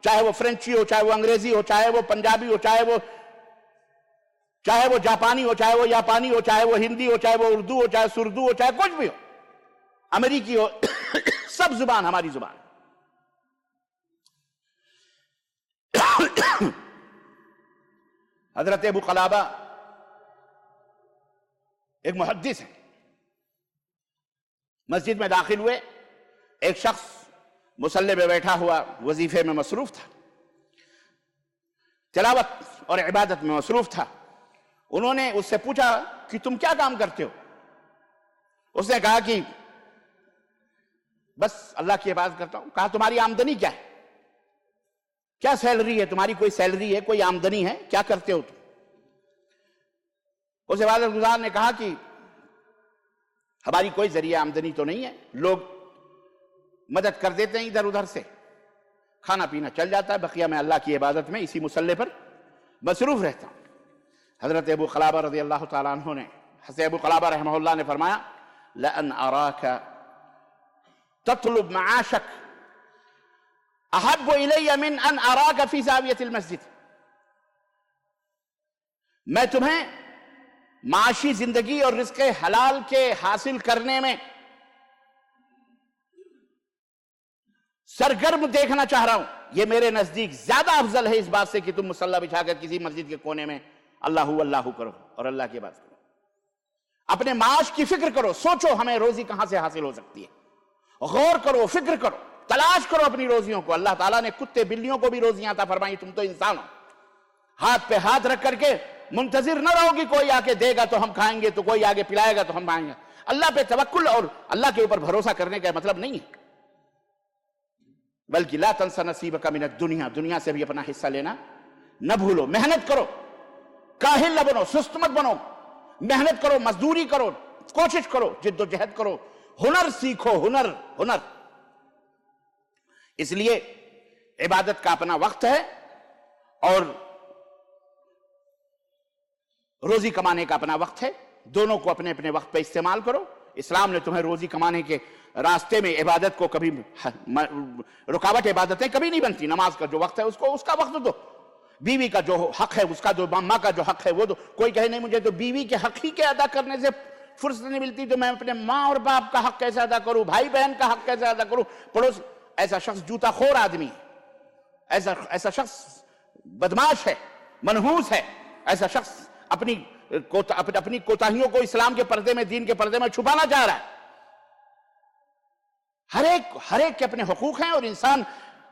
چاہے وہ فرینچی ہو، چاہے وہ انگریزی ہو، چاہے وہ پنجابی ہو، چاہے وہ جاپانی ہو، چاہے وہ یاپانی ہو، چاہے وہ ہندی ہو، چاہے وہ اردو ہو، چاہے سردو ہو، چاہے کچھ بھی ہو، امریکی ہو، سب زبان ہماری زبان. حضرت ابو قلابہ ایک محدث ہے، مسجد میں داخل ہوئے. ایک شخص مصلی پہ بیٹھا ہوا وظیفے میں مصروف تھا، تلاوت اور عبادت میں مصروف تھا. انہوں نے اس سے پوچھا کہ تم کیا کام کرتے ہو؟ اس نے کہا کہ بس اللہ کی عبادت کرتا ہوں. کہا تمہاری آمدنی کیا ہے؟ کیا سیلری ہے تمہاری؟ کوئی سیلری ہے، کوئی آمدنی ہے؟ کیا کرتے ہو تم؟ اس عبادت گزار نے کہا کہ ہماری کوئی ذریعہ آمدنی تو نہیں ہے، لوگ مدد کر دیتے ہیں ادھر ادھر سے، کھانا پینا چل جاتا ہے، بقیہ میں اللہ کی عبادت میں اسی مصلی پر مصروف رہتا ہوں. حضرت ابو قلابہ رضی اللہ تعالیٰ عنہ نے، حضرت ابو قلابہ رحمہ اللہ نے فرمایا لَأَنْ أَرَاكَ تَطْلُبْ مَعَاشَكَ أَحَبُّ إِلَيَّ مِنْ أَنْ أَرَاكَ فِي زَاوِيَةِ الْمَسْجِدِ. میں تمہیں معاشی زندگی اور رزق حلال کے حاصل کرنے میں سرگرم دیکھنا چاہ رہا ہوں، یہ میرے نزدیک زیادہ افضل ہے اس بات سے کہ تم مصلی بچھا کر کسی مسجد کے کونے میں اللہ کرو اور اللہ کی بات کرو. اپنے معاش کی فکر کرو، سوچو ہمیں روزی کہاں سے حاصل ہو سکتی ہے، غور کرو، فکر کرو، تلاش کرو اپنی روزیوں کو. اللہ تعالیٰ نے کتے بلیوں کو بھی روزیاں عطا فرمائی، تم تو انسان ہو. ہاتھ پہ ہاتھ رکھ کر کے منتظر نہ رہو کہ کوئی آ کے دے گا تو ہم کھائیں گے، تو کوئی آگے پلائے گا تو ہم کھائیں گے. اللہ پہ توکل اور اللہ کے اوپر بھروسہ کرنے کا مطلب نہیں ہے، بلکہ لا تنس نصیبک من الدنیا، دنیا سے بھی اپنا حصہ لینا نہ بھولو. محنت کرو، کاہل نہ بنو، سست مت بنو. محنت کرو، مزدوری کرو، کوشش کرو، جد و جہد کرو، ہنر سیکھو، ہنر. اس لیے عبادت کا اپنا وقت ہے اور روزی کمانے کا اپنا وقت ہے. دونوں کو اپنے اپنے وقت پہ استعمال کرو. اسلام نے تمہیں روزی کمانے کے راستے میں عبادت کو کبھی رکاوٹ عبادتیں کبھی نہیں بنتی. نماز کا جو وقت ہے اس کا وقت دو، بیوی کا جو حق ہے اس کا دو، ماں کا جو حق ہے وہ دو. کوئی کہے نہیں مجھے تو بیوی کے حق ہی کے ادا کرنے سے فرصت نہیں ملتی، تو میں اپنے ماں اور باپ کا حق کیسے ادا کروں، بھائی بہن کا حق کیسے ادا کروں، پڑوس. ایسا شخص جوتا خور آدمی ہے، ایسا شخص بدماش ہے، منحوس ہے. ایسا شخص اپنی کوتاہیوں کو اسلام کے پردے میں، دین کے پردے میں چھپانا چاہ رہا ہے. ہر ایک کے اپنے حقوق ہیں، اور انسان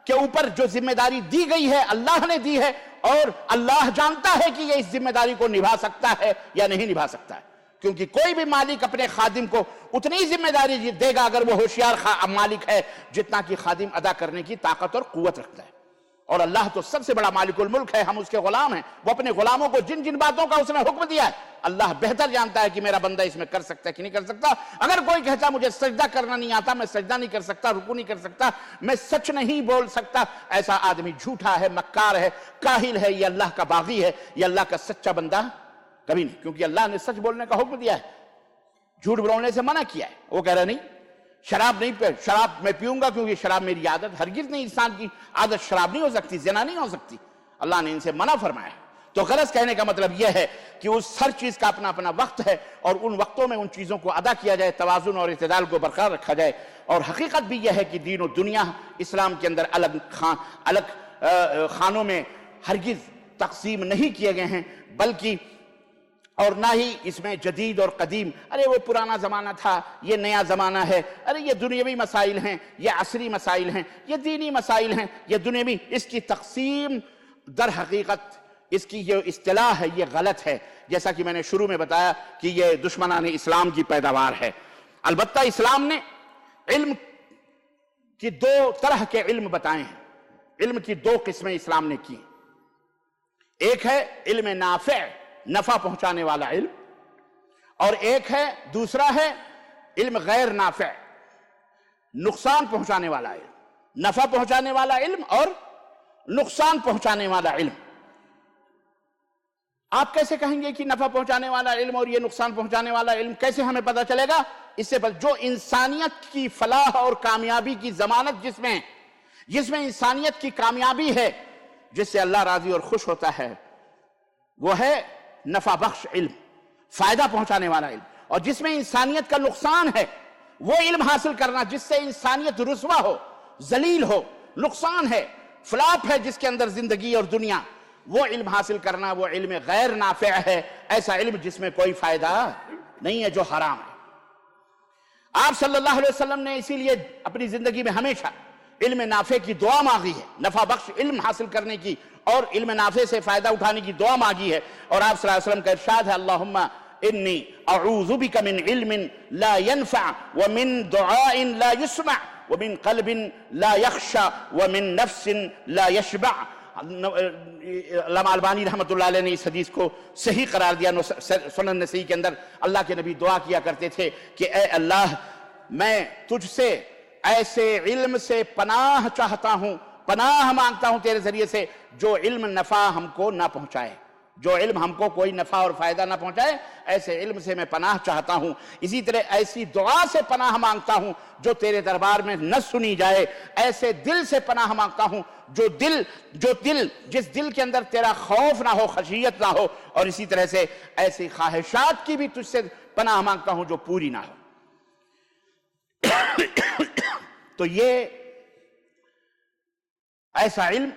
کے اوپر جو ذمہ داری دی گئی ہے اللہ نے دی ہے، اور اللہ جانتا ہے کہ یہ اس ذمہ داری کو نبھا سکتا ہے یا نہیں نبھا سکتا ہے. کیونکہ کوئی بھی مالک اپنے خادم کو اتنی ذمہ داری دے گا اگر وہ ہوشیار مالک ہے جتنا کہ خادم ادا کرنے کی طاقت اور قوت رکھتا ہے. اور اللہ تو سب سے بڑا مالک الملک ہے، ہم اس کے غلام ہیں. وہ اپنے غلاموں کو جن جن باتوں کا اس نے حکم دیا ہے اللہ بہتر جانتا ہے کہ میرا بندہ اس میں کر سکتا ہے کہ نہیں کر سکتا. اگر کوئی کہتا مجھے سجدہ کرنا نہیں آتا، میں سجدہ نہیں کر سکتا، رکوع نہیں کر سکتا، میں سچ نہیں بول سکتا، ایسا آدمی جھوٹا ہے، مکار ہے، کاہل ہے، یہ اللہ کا باغی ہے، یہ اللہ کا سچا بندہ کبھی نہیں. کیونکہ اللہ نے سچ بولنے کا حکم دیا ہے، جھوٹ بولنے سے منع کیا ہے. وہ کہہ رہا نہیں شراب میں پیوں گا کیونکہ شراب میری عادت. ہرگز نہیں، انسان کی عادت شراب نہیں ہو سکتی، زنا نہیں ہو سکتی. اللہ نے ان سے منع فرمایا ہے. تو غرض کہنے کا مطلب یہ ہے کہ اس ہر چیز کا اپنا اپنا وقت ہے، اور ان وقتوں میں ان چیزوں کو ادا کیا جائے، توازن اور اعتدال کو برقرار رکھا جائے. اور حقیقت بھی یہ ہے کہ دین و دنیا اسلام کے اندر الگ خانوں میں ہرگز تقسیم نہیں کیے گئے ہیں، بلکہ اور نہ ہی اس میں جدید اور قدیم، ارے وہ پرانا زمانہ تھا، یہ نیا زمانہ ہے، ارے یہ دنیاوی مسائل ہیں، یہ عصری مسائل ہیں، یہ دینی مسائل ہیں، یہ دنیاوی. اس کی تقسیم در حقیقت اس کی جو اصطلاح ہے یہ غلط ہے. جیسا کہ میں نے شروع میں بتایا کہ یہ دشمنان اسلام کی پیداوار ہے. البتہ اسلام نے علم کی دو طرح کے علم بتائے ہیں. علم کی دو قسمیں اسلام نے کی. ایک ہے علم نافع، نفع پہنچانے والا علم، اور ایک ہے دوسرا ہے علم غیر نافع، نقصان پہنچانے والا علم، نفع پہنچانے والا علم اور نقصان پہنچانے والا علم۔ آپ کیسے کہیں گے کہ نفع پہنچانے والا علم اور یہ نقصان پہنچانے والا علم کیسے ہمیں پتہ چلے گا؟ اس سے جو انسانیت کی فلاح اور کامیابی کی ضمانت جس میں انسانیت کی کامیابی ہے، جس سے اللہ راضی اور خوش ہوتا ہے، وہ ہے نفع بخش علم، فائدہ پہنچانے والا علم۔ اور جس میں انسانیت کا نقصان ہے، وہ علم حاصل کرنا جس سے انسانیت رسوا ہو، ذلیل ہو، نقصان ہے، فلاپ ہے جس کے اندر زندگی اور دنیا، وہ علم حاصل کرنا وہ علم غیر نافع ہے، ایسا علم جس میں کوئی فائدہ نہیں ہے، جو حرام ہے۔ آپ صلی اللہ علیہ وسلم نے اسی لیے اپنی زندگی میں ہمیشہ علم نافع کی دعا مانگی ہے، نفع بخش علم حاصل کرنے کی اور علم نافع سے فائدہ اٹھانے کی دعا مانگی ہے۔ اور آپ صلی اللہ علیہ وسلم کا ارشاد ہے، اللہم انی اعوذ بک من علم لا ينفع ومن دعاء لا يسمع ومن قلب لا يخشع ومن نفس لا يشبع۔ علامہ البانی رحمۃ اللہ علیہ نے اس حدیث کو صحیح قرار دیا۔ سنن نسائی کے اندر اللہ کے نبی دعا کیا کرتے تھے کہ اے اللہ، میں تجھ سے ایسے علم سے پناہ چاہتا ہوں، پناہ مانگتا ہوں تیرے ذریعے سے جو علم نفع ہم کو نہ پہنچائے، جو علم ہم کو کوئی نفع اور فائدہ نہ پہنچائے، ایسے علم سے میں پناہ چاہتا ہوں۔ اسی طرح ایسی دعا سے پناہ مانگتا ہوں جو تیرے دربار میں نہ سنی جائے، ایسے دل سے پناہ مانگتا ہوں جس دل کے اندر تیرا خوف نہ ہو، خشیت نہ ہو، اور اسی طرح سے ایسی خواہشات کی بھی تجھ سے پناہ مانگتا ہوں جو پوری نہ ہو۔ تو یہ ایسا علم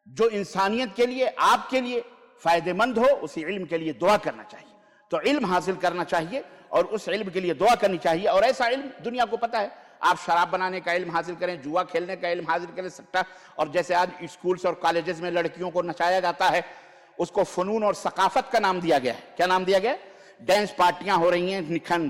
جو انسانیت کے لیے، آپ کے لیے فائدہ مند ہو، اسی علم کے لیے دعا کرنا چاہیے۔ تو علم حاصل کرنا چاہیے اور اس علم کے لیے دعا کرنی چاہیے۔ اور ایسا علم دنیا کو پتہ ہے، آپ شراب بنانے کا علم حاصل کریں، جوا کھیلنے کا علم حاصل کریں، سٹا، اور جیسے آج اسکولز اور کالجز میں لڑکیوں کو نچایا جاتا ہے، اس کو فنون اور ثقافت کا نام دیا گیا ہے۔ کیا نام دیا گیا ہے؟ ڈانس پارٹیاں ہو رہی ہیں،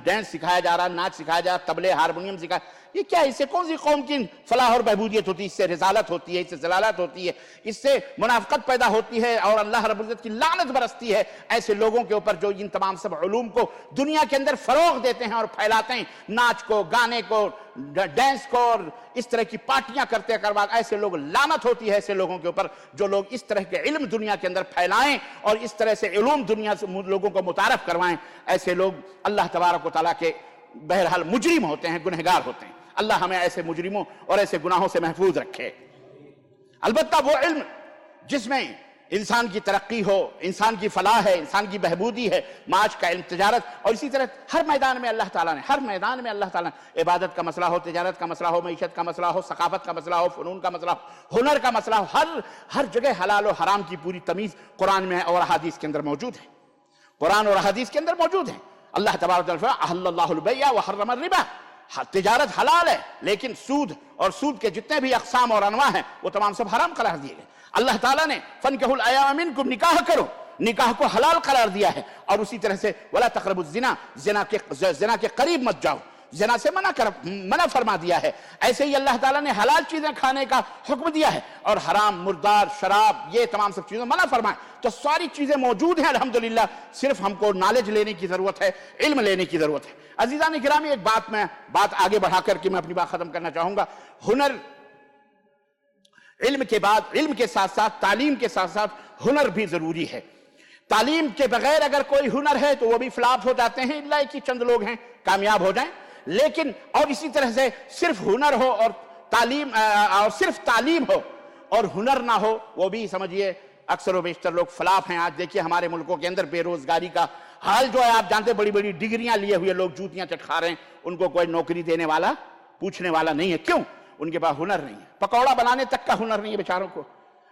ڈانس سکھایا جا رہا، ناچ سکھایا جا رہا، طبلے ہارمونیم سکھایا۔ یہ کیا ہے؟ اس سے کون سی قوم کی فلاح اور بہبودیت ہوتی ہے؟ اس سے رذالت ہوتی ہے، اس سے ضلالت ہوتی ہے، اس سے منافقت پیدا ہوتی ہے، اور اللہ رب العزت کی لعنت برستی ہے ایسے لوگوں کے اوپر جو ان تمام سب علوم کو دنیا کے اندر فروغ دیتے ہیں اور پھیلاتے ہیں، ناچ کو، گانے کو، ڈانس کو، اور اس طرح کی پارٹیاں کرتے کروا، ایسے لوگ، لعنت ہوتی ہے ایسے لوگوں کے اوپر جو لوگ اس طرح کے علم دنیا کے اندر پھیلائیں اور اس طرح سے علوم دنیا سے لوگوں کو متعارف کروائیں۔ ایسے لوگ اللہ تبارک و تعالیٰ کے بہرحال مجرم ہوتے ہیں، گنہگار ہوتے ہیں۔ اللہ ہمیں ایسے مجرموں اور ایسے گناہوں سے محفوظ رکھے۔ البتہ وہ علم جس میں انسان کی ترقی ہو، انسان کی فلاح ہے، انسان کی بہبودی ہے، معاش کا علم، تجارت، اور اسی طرح ہر میدان میں اللہ تعالیٰ نے عبادت کا مسئلہ ہو، تجارت کا مسئلہ ہو، معیشت کا مسئلہ ہو، ثقافت کا مسئلہ ہو، فنون کا مسئلہ ہو، ہنر کا مسئلہ ہو، ہر جگہ حلال و حرام کی پوری تمیز قرآن میں اور احادیث کے اندر موجود ہے۔ قرآن اور احادیث کے اندر موجود ہیں۔ اللہ تبارک و تعالیٰ احل اللہ البیع وحرم الربا، تجارت حلال ہے، لیکن سود اور سود کے جتنے بھی اقسام اور انواع ہیں وہ تمام سب حرام قرار دیے گئے۔ اللہ تعالیٰ نے فَانكِحُوا الْأَيَامَ مِنكُمْ، نکاح کرو، نکاح کو حلال قرار دیا ہے، اور اسی طرح سے وَلَا تَقْرَبُوا الزِّنَا، زنا کے قریب مت جاؤ، زنا سے منع فرما دیا ہے۔ ایسے ہی اللہ تعالیٰ نے حلال چیزیں کھانے کا حکم دیا ہے، اور حرام، مردار، شراب، یہ تمام سب چیزیں منع فرمائیں۔ تو ساری چیزیں موجود ہیں الحمدللہ، صرف ہم کو نالج لینے کی ضرورت ہے، علم لینے کی ضرورت ہے۔ عزیزان گرامی، ایک بات آگے بڑھا کر کے میں اپنی بات ختم کرنا چاہوں گا۔ ہنر، علم کے بعد، علم کے ساتھ ساتھ، تعلیم کے ساتھ ساتھ ہنر بھی ضروری ہے۔ تعلیم کے بغیر اگر کوئی ہنر ہے تو وہ بھی فلاپ ہو جاتے ہیں، اللہ کی چند لوگ ہیں کامیاب ہو جائیں۔ لیکن اور اسی طرح سے صرف ہنر ہو اور صرف تعلیم ہو اور ہنر نہ ہو، وہ بھی سمجھیے اکثر و بیشتر لوگ فلاپ ہیں۔ آج دیکھیے ہمارے ملکوں کے اندر بے روزگاری کا حال جو ہے، آپ جانتے، بڑی بڑی ڈگریاں لیے ہوئے لوگ جوتیاں چٹکھا رہے ہیں، ان کو کوئی نوکری دینے والا، پوچھنے والا نہیں ہے۔ کیوں؟ ان کے پاس ہنر نہیں ہے۔ پکوڑا بنانے تک کا ہنر نہیں ہے بیچاروں کو۔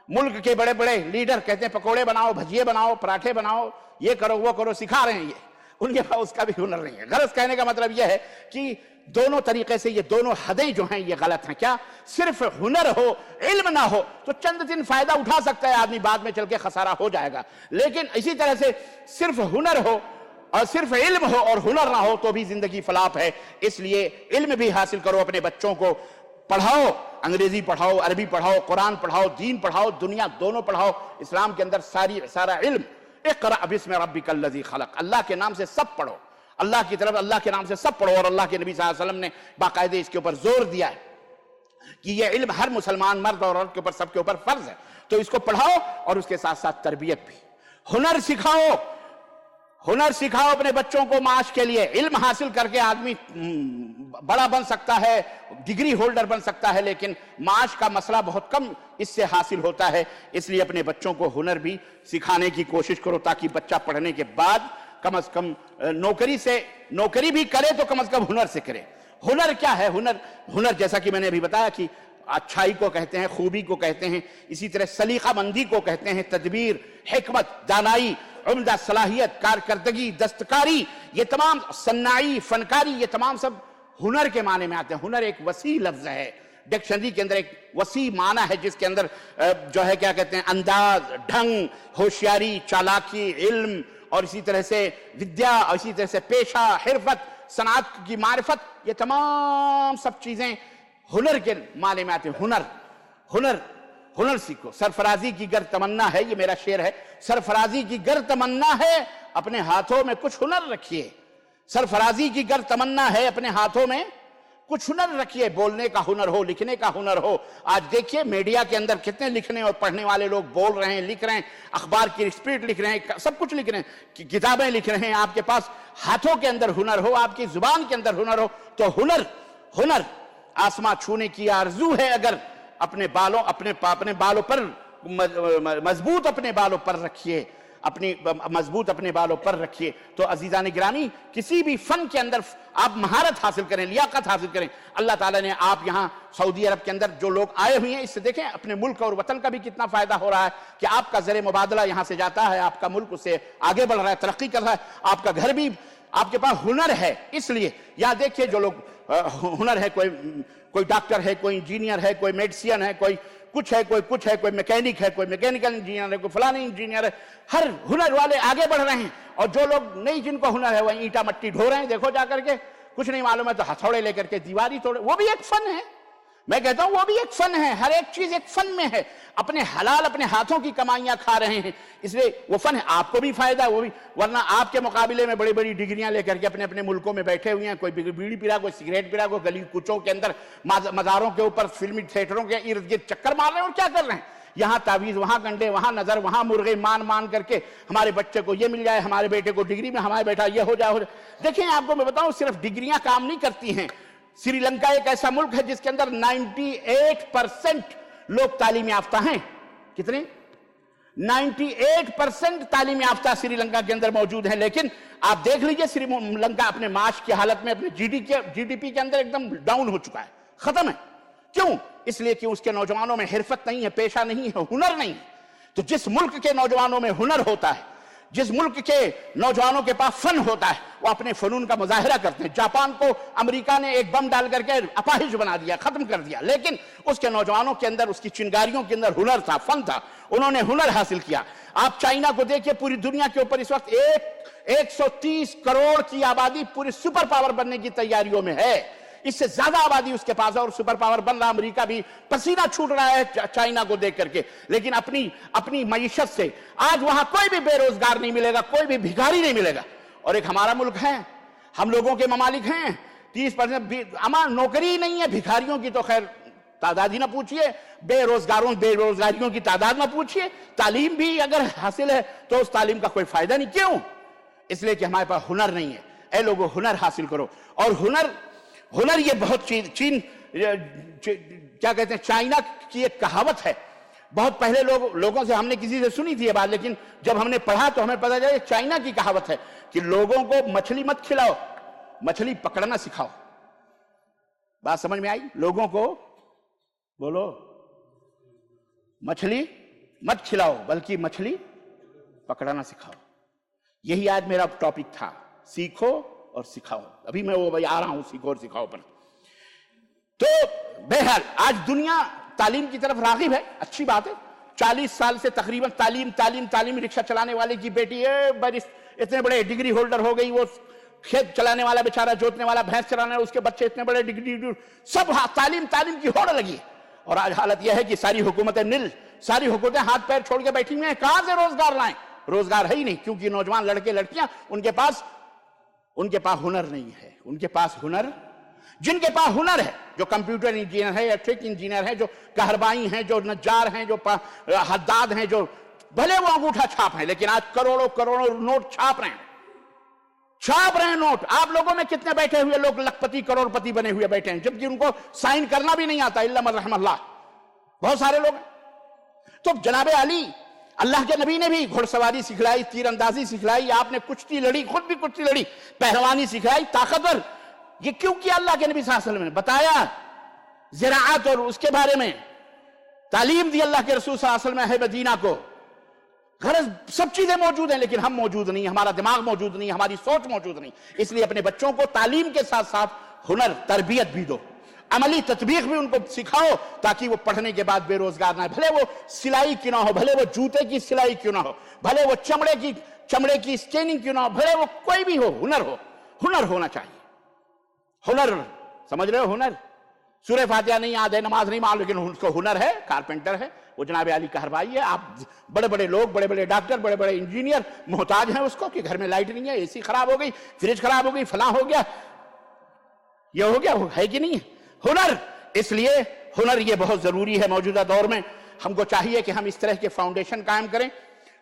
ملک کے بڑے بڑے لیڈر کہتے ہیں پکوڑے بناؤ، بھجیے بناؤ، پراٹھے بناؤ، یہ کرو وہ کرو، سکھا رہے ہیں، یہ ان کے پاس اس کا بھی ہنر نہیں ہے۔ غرض کہنے کا مطلب یہ ہے کہ دونوں طریقے سے یہ دونوں حدیں جو ہیں یہ غلط ہیں۔ کیا؟ صرف ہنر ہو، علم نہ ہو تو چند دن فائدہ اٹھا سکتا ہے آدمی، بعد میں چل کے خسارہ ہو جائے گا۔ لیکن اسی طرح سے صرف ہنر ہو اور صرف علم ہو اور ہنر نہ ہو تو بھی زندگی فلاپ ہے۔ اس لیے علم بھی حاصل کرو، اپنے بچوں کو پڑھاؤ، انگریزی پڑھاؤ، عربی پڑھاؤ، قرآن پڑھاؤ، دین پڑھاؤ، دنیا دونوں پڑھاؤ۔ اسلام کے اندر سارا اقرأ بسم ربک الذی خلق، اللہ کے نام سے سب پڑھو، اللہ کی طرف اللہ کے نام سے سب پڑھو. اور اللہ کے نبی صلی اللہ علیہ وسلم نے باقاعدہ اس کے اوپر زور دیا ہے کہ یہ علم ہر مسلمان مرد اور عورت کے اوپر سب کے اوپر فرض ہے. تو اس کو پڑھاؤ اور اس کے ساتھ ساتھ تربیت بھی. ہنر سکھاؤ، ہنر سکھاؤ اپنے بچوں کو معاش کے لیے. علم حاصل کر کے آدمی بڑا بن سکتا ہے، ڈگری ہولڈر بن سکتا ہے، لیکن معاش کا مسئلہ بہت کم اس سے حاصل ہوتا ہے. اس لیے اپنے بچوں کو ہنر بھی سکھانے کی کوشش کرو تاکہ بچہ پڑھنے کے بعد کم از کم نوکری بھی کرے تو کم از کم ہنر سے کرے. ہنر کیا ہے؟ ہنر جیسا کہ میں نے ابھی بتایا کہ اچھائی کو کہتے ہیں، خوبی کو کہتے ہیں، اسی طرح سلیقہ مندی کو کہتے ہیں، تدبیر، حکمت، دانائی، عمدہ صلاحیت، کارکردگی، دستکاری، یہ تمام صناعی، فنکاری، یہ تمام سب ہنر کے معنی میں آتے ہیں. ہنر ایک وسیع لفظ ہے، ڈکشنری کے اندر ایک وسیع معنی ہے جس کے اندر جو ہے کیا کہتے ہیں انداز، ڈھنگ، ہوشیاری، چالاکی، علم، اور اسی طرح سے ودیا، اور اسی طرح سے پیشہ، حرفت، صنعت کی معرفت، یہ تمام سب چیزیں ہنر کے معنی میں آتے ہیں. ہنر سیکھو. سرفرازی کی گر تمنا ہے، یہ میرا شعر ہے، سرفرازی کی گر تمنا ہے اپنے ہاتھوں میں کچھ ہنر رکھیے. سرفرازی کی گر تمنا ہے اپنے ہاتھوں میں کچھ ہنر رکھیے. بولنے کا ہنر ہو، لکھنے کا ہنر ہو. آج دیکھیے میڈیا کے اندر کتنے لکھنے اور پڑھنے والے لوگ بول رہے ہیں، لکھ رہے ہیں، اخبار کی اسپیڈ لکھ رہے ہیں، سب کچھ لکھ رہے ہیں، کتابیں لکھ رہے ہیں. آپ کے پاس ہاتھوں کے اندر ہنر ہو، آپ کی زبان کے اندر ہنر ہو تو ہنر آسماں چھونے کی آرزو ہے. اگر اپنے بالوں پر مضبوط اپنے بالوں پر رکھیے، مضبوط اپنے بالوں پر رکھیے. تو عزیزان گرامی، کسی بھی فن کے اندر آپ مہارت حاصل کریں، لیاقت حاصل کریں. اللہ تعالیٰ نے آپ یہاں سعودی عرب کے اندر جو لوگ آئے ہوئے ہیں، اس سے دیکھیں اپنے ملک اور وطن کا بھی کتنا فائدہ ہو رہا ہے کہ آپ کا زر مبادلہ یہاں سے جاتا ہے، آپ کا ملک اس سے آگے بڑھ رہا ہے، ترقی کر رہا ہے. آپ کا گھر بھی، آپ کے پاس ہنر ہے. اس لیے یہاں دیکھیے جو لوگ ہنر ہے، کوئی ڈاکٹر ہے، کوئی انجینئر ہے، کوئی میڈیسین ہے، کوئی کچھ ہے، کوئی میکینک ہے، کوئی میکینیکل انجینئر ہے، کوئی فلانی انجینئر ہے. ہر ہنر والے آگے بڑھ رہے ہیں. اور جو لوگ نہیں، جن کو ہنر ہے، وہ اینٹا مٹی ڈھو رہے ہیں. دیکھو جا کر کے کچھ نہیں معلوم ہے تو ہتھوڑے لے کر کے دیواری توڑے. وہ بھی ایک فن ہے. میں کہتا ہوں وہ بھی ایک فن ہے. ہر ایک چیز ایک فن میں ہے. اپنے حلال اپنے ہاتھوں کی کمائیاں کھا رہے ہیں، اس لیے وہ فن ہے. آپ کو بھی فائدہ ہے، وہ بھی. ورنہ آپ کے مقابلے میں بڑی بڑی ڈگریاں لے کر کے اپنے اپنے ملکوں میں بیٹھے ہوئے ہیں. کوئی بیڑی پیرا، کوئی سگریٹ پیرا، کوئی گلی کوچوں کے اندر مزاروں کے اوپر، فلمی تھیٹروں کے ارد گرد چکر مار رہے ہیں. اور کیا کر رہے ہیں؟ یہاں تعویذ، وہاں گنڈے، وہاں نظر، وہاں مرغے مان کر کے ہمارے بچے کو یہ مل جائے، ہمارے بیٹے کو ڈگری میں، ہمارے بیٹا یہ ہو جائے. دیکھیں آپ کو میں بتاؤں، صرف ڈگریاں کام نہیں کرتی ہیں. سری لنکا ایک ایسا ملک ہے جس کے اندر 98% لوگ تعلیم یافتہ ہیں. کتنے؟ 98% تعلیم یافتہ سری لنکا کے اندر موجود ہیں. لیکن آپ دیکھ لیجئے سری لنکا اپنے معاش کی حالت میں، اپنے جی ڈی پی کے اندر ایک دم ڈاؤن ہو چکا ہے، ختم ہے. کیوں؟ اس لیے کہ اس کے نوجوانوں میں حرفت نہیں ہے، پیشہ نہیں ہے، ہنر نہیں ہے. تو جس ملک کے نوجوانوں میں ہنر ہوتا ہے، جس ملک کے نوجوانوں کے پاس فن ہوتا ہے، وہ اپنے فنون کا مظاہرہ کرتے ہیں. جاپان کو امریکہ نے ایک بم ڈال کر کے اپاہج بنا دیا، ختم کر دیا، لیکن اس کے نوجوانوں کے اندر، اس کی چنگاریوں کے اندر ہنر تھا، فن تھا. انہوں نے ہنر حاصل کیا. آپ چائنا کو دیکھیں، پوری دنیا کے اوپر اس وقت 130 کروڑ کی آبادی پوری سپر پاور بننے کی تیاریوں میں ہے. اس سے زیادہ آبادی اس کے پاس ہے اور سپر پاور بن رہا. امریکہ بھی پسینہ چھوٹ رہا ہے چائنا کو دیکھ کر کے. لیکن اپنی معیشت سے آج وہاں کوئی بھی بے روزگار نہیں ملے گا، کوئی بھی بھکاری نہیں ملے گا. اور ایک ہمارا ملک ہے، ہم لوگوں کے ممالک ہیں 30% اما نوکری ہی نہیں ہے. بھکاریوں کی تو خیر تعداد ہی نہ پوچھئے، بے روزگاریوں کی تعداد نہ پوچھئے. تعلیم بھی اگر حاصل ہے تو اس تعلیم کا کوئی فائدہ نہیں. کیوں؟ اس لیے کہ ہمارے پاس ہنر نہیں ہے. اے لوگوں، ہنر حاصل کرو. اور ہنر یہ بہت چین کیا کہتے ہیں، چائنا کی ایک کہاوت ہے. بہت پہلے لوگوں سے ہم نے کسی سے سنی تھی یہ بات، لیکن جب ہم نے پڑھا تو ہمیں پتا چلا یہ چائنا کی کہاوت ہے کہ لوگوں کو مچھلی مت کھلاؤ، مچھلی پکڑنا سکھاؤ. بات سمجھ میں آئی؟ لوگوں کو بولو، مچھلی مت کھلاؤ بلکہ مچھلی پکڑنا سکھاؤ. یہی آج میرا ٹاپک تھا، سیکھو اور سکھاؤ. ابھی میں وہ آ رہا ہوں سیکھو اور سکھاؤ پر. تو بہرحال آج دنیا تعلیم کی طرف راغب ہے، اچھی بات ہے. 40 سال سے تقریباً تعلیم، رکشہ چلانے والے کی بیٹی اتنے بڑے ڈگری ہولڈر ہو گئی، وہ کھیت چلانے والا بیچارہ، جوتنے والا، بھینس چلانے والا، اس کے بچے اتنے بڑے ڈگری، سب تعلیم کی ہوڑ لگی ہے. اور آج حالت یہ ہے کہ ساری حکومتیں ہاتھ پیر چھوڑ کے بیٹھی ہوئی ہیں. کہاں سے روزگار لائیں؟ روزگار ہے ہی نہیں، کیونکہ نوجوان لڑکے لڑکیاں ان کے پاس ہنر نہیں ہے. ان کے پاس ہنر، جن کے پاس ہنر ہے، جو کمپیوٹر انجینئر ہے، الیکٹرک انجینئر ہے، جو کہربائی ہیں، جو نجار ہیں، جو حداد ہیں، جو بھلے وہ انگوٹھا چھاپ ہیں، لیکن آج کروڑوں کروڑوں نوٹ چھاپ رہے ہیں نوٹ. آپ لوگوں میں کتنے بیٹھے ہوئے لوگ لکھپتی کروڑ پتی بنے ہوئے بیٹھے ہیں، جبکہ ان کو سائن کرنا بھی نہیں آتا الا من رحم اللہ. بہت سارے لوگ ہیں. تو جناب علی، اللہ کے نبی نے بھی گھڑ سواری سکھلائی، تیر اندازی سکھلائی، آپ نے کشتی لڑی، خود بھی کشتی لڑی، پہلوانی سکھلائی، طاقتور. یہ کیوں کیا اللہ کے نبی صلی اللہ علیہ وسلم نے؟ بتایا زراعت اور اس کے بارے میں تعلیم دی اللہ کے رسول صلی اللہ علیہ وسلم اہل مدینہ کو. غرض سب چیزیں موجود ہیں، لیکن ہم موجود نہیں، ہمارا دماغ موجود نہیں، ہماری سوچ موجود نہیں. اس لیے اپنے بچوں کو تعلیم کے ساتھ ساتھ ہنر، تربیت بھی دو، عملی تطبیق بھی ان کو سکھاؤ، تاکہ وہ پڑھنے کے بعد بے روزگار نہ. بھلے وہ سلائی کیوں نہ ہو، بھلے وہ جوتے کی سلائی کیوں نہ ہو، بھلے وہ چمڑے کی اسکیننگ کیوں نہ ہو، بھلے وہ کوئی بھی ہو، ہنر ہونا چاہیے. ہنر سمجھ رہے ہو؟ ہنر. سورہ فاتحہ نہیں یاد ہے، نماز نہیں معلوم، لیکن اس کو ہنر ہے، کارپینٹر ہے، وہ جناب علی کہربائی ہے. آپ بڑے بڑے لوگ، بڑے بڑے ڈاکٹر، بڑے بڑے انجینئر محتاج ہیں اس کو کہ گھر میں لائٹ نہیں ہے، اے سی خراب ہو گئی، فریج خراب ہو گئی، فلاں ہو گیا، یہ ہو گیا، ہے کہ نہیں ہے؟ ہنر. اس لیے ہنر یہ بہت ضروری ہے موجودہ دور میں. ہم کو چاہیے کہ ہم اس طرح کے فاؤنڈیشن قائم کریں،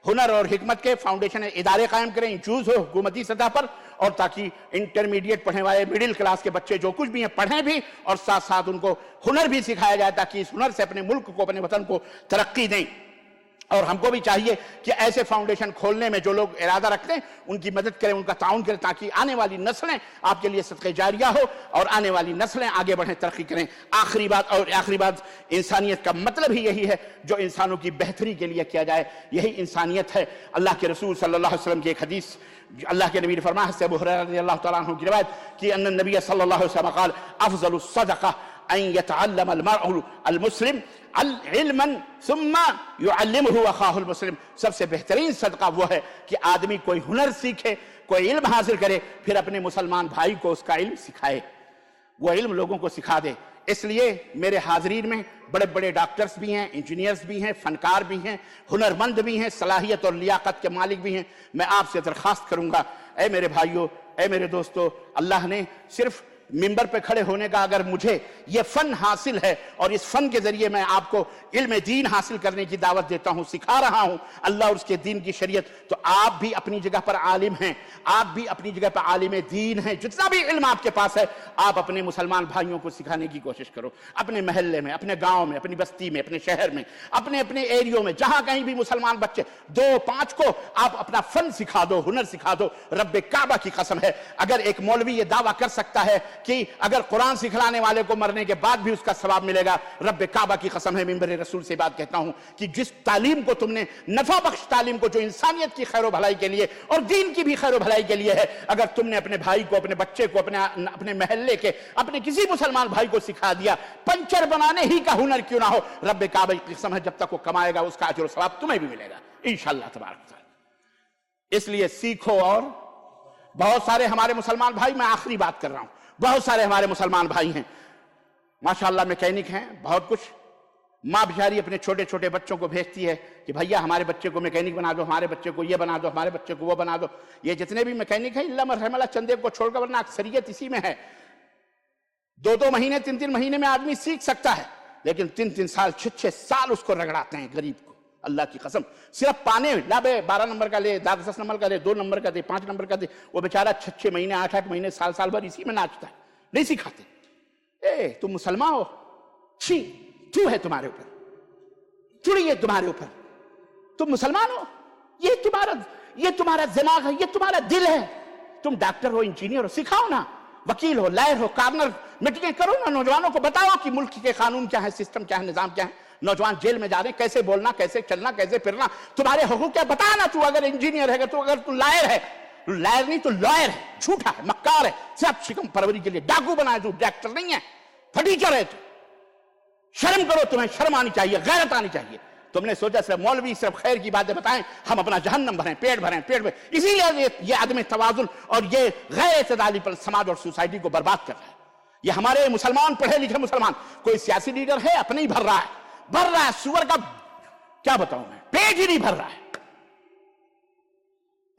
ہنر اور حکمت کے فاؤنڈیشن ادارے قائم کریں، انچوز ہو حکومتی سطح پر، اور تاکہ انٹرمیڈیٹ پڑھنے والے مڈل کلاس کے بچے جو کچھ بھی ہیں پڑھیں بھی، اور ساتھ ساتھ ان کو ہنر بھی سکھایا جائے، تاکہ اس ہنر سے اپنے ملک کو، اپنے وطن کو ترقی دیں. اور ہم کو بھی چاہیے کہ ایسے فاؤنڈیشن کھولنے میں جو لوگ ارادہ رکھتے ہیں ان کی مدد کریں، ان کا تعاون کریں، تاکہ آنے والی نسلیں آپ کے لیے صدقہ جاریہ ہو اور آنے والی نسلیں آگے بڑھیں، ترقی کریں. آخری بات انسانیت کا مطلب ہی یہی ہے جو انسانوں کی بہتری کے لیے کیا جائے، یہی انسانیت ہے. اللہ کے رسول صلی اللہ علیہ وسلم کی ایک حدیث، اللہ کے نبی نے فرمایا، حضرت ابو ہریرہ رضی اللہ تعالیٰ عنہ کی روایت، کہ ان النبی صلی اللہ علیہ وسلم قال افضل الصدقہ ان يتعلم المرء المسلم علما ثم يعلمه اخاه المسلم. سب سے بہترین صدقہ وہ ہے کہ آدمی کوئی ہنر سیکھے، کوئی علم حاصل کرے، پھر اپنے مسلمان بھائی کو اس کا علم سکھائے، وہ علم لوگوں کو سکھا دے. اس لیے میرے حاضرین میں بڑے بڑے ڈاکٹرز بھی ہیں، انجینئرز بھی ہیں، فنکار بھی ہیں، ہنرمند بھی ہیں، صلاحیت اور لیاقت کے مالک بھی ہیں. میں آپ سے درخواست کروں گا، اے میرے بھائیو، اے میرے دوستو، اللہ نے صرف ممبر پہ کھڑے ہونے کا اگر مجھے یہ فن حاصل ہے اور اس فن کے ذریعے میں آپ کو علم دین حاصل کرنے کی دعوت دیتا ہوں، سکھا رہا ہوں اللہ اور اس کے دین کی شریعت، تو آپ بھی اپنی جگہ پر عالم ہیں، آپ بھی اپنی جگہ پر عالم دین ہیں. جتنا بھی علم آپ کے پاس ہے آپ اپنے مسلمان بھائیوں کو سکھانے کی کوشش کرو، اپنے محلے میں، اپنے گاؤں میں، اپنی بستی میں، اپنے شہر میں، اپنے ایریوں میں، جہاں کہیں بھی مسلمان بچے 2-5 کو آپ اپنا فن سکھا دو، ہنر سکھا دو. رب کعبہ کی قسم ہے، اگر ایک مولوی یہ دعویٰ کر سکتا ہے کہ اگر قرآن سکھلانے والے کو مرنے کے بعد بھی اس کا ثواب ملے گا، رب کعبہ کی قسم ہے، منبر رسول سے بات کہتا ہوں کہ جس تعلیم کو تم نے، نفع بخش تعلیم کو جو انسانیت کی خیر و بھلائی کے لیے اور دین کی بھی خیر و بھلائی کے لیے ہے، اگر تم نے اپنے بھائی کو، اپنے بچے کو، اپنے محلے کے، اپنے کسی مسلمان بھائی کو سکھا دیا، پنچر بنانے ہی کا ہنر کیوں نہ ہو، رب کعبہ کی قسم ہے جب تک وہ کمائے گا اس کا اجر و ثواب تمہیں بھی ملے گا انشاءاللہ تبارک تعالی. اس لیے سیکھو. اور بہت سارے ہمارے مسلمان بھائی، میں آخری بات کر رہا ہوں، بہت سارے ہمارے مسلمان بھائی ہیں ماشاءاللہ میکینک ہیں، بہت کچھ. ماں بیچاری اپنے چھوٹے چھوٹے بچوں کو بھیجتی ہے کہ بھیا ہمارے بچے کو میکینک بنا دو، ہمارے بچے کو یہ بنا دو، ہمارے بچے کو وہ بنا دو. یہ جتنے بھی میکینک ہیں اللہ مرحم اللہ چندے کو چھوڑ کر، ورنہ اکثریت اسی میں ہے. 2 مہینے 3 مہینے میں آدمی سیکھ سکتا ہے، لیکن 3 سال 6 سال اس کو رگڑاتے ہیں غریب کو. اللہ کی قسم صرف پانے لا بے 12 نمبر کا لے، 10 نمبر کا لے، 2 نمبر کا دے، 5 نمبر کا دے، وہ بیچارہ 6 مہینے 8 مہینے سال بھر اسی میں ناچتا ہے، نہیں سکھاتے. اے تم مسلمان ہو، چھی تو ہے تمہارے اوپر، چڑی ہے تمہارے اوپر، تم مسلمان ہو، یہ تمہارا دماغ ہے، یہ تمہارا دل ہے. تم ڈاکٹر ہو، انجینئر ہو، سکھاؤ نا، وکیل ہو، لائر ہو، کارنر میٹنگیں کرو نا، نوجوانوں کو بتاؤ کہ ملک کے قانون کیا ہے، سسٹم کیا ہے، نظام کیا ہے. نوجوان جیل میں جا رہے ہیں، کیسے بولنا، کیسے چلنا، کیسے پھرنا، تمہارے حقوق کیا بتانا. تو اگر انجینئر ہے، اگر تو لائر ہے، لائر نہیں تو لائر ہے، جھوٹا ہے، مکار ہے، صرف شکم پروری کے لیے ڈاکو بنا ہے. تو ڈاکٹر نہیں ہے، پھٹیچر ہے. تو شرم کرو، تمہیں شرم آنی چاہیے، غیرت آنی چاہیے. تم نے سوچا صرف مولوی صرف خیر کی باتیں بتائیں، ہم اپنا جہنم بھریں، پیٹ بھریں. اسی لیے یہ عدم توازن اور یہ غیر اعتدالی پر سماج اور سوسائٹی کو برباد کر رہا ہے. یہ ہمارے مسلمان، پڑھے لکھے مسلمان، کوئی سیاسی لیڈر ہے اپنے ہی بھر رہا ہے، سور کا کیا بتاؤں میں، پیٹ ہی نہیں بھر رہا ہے.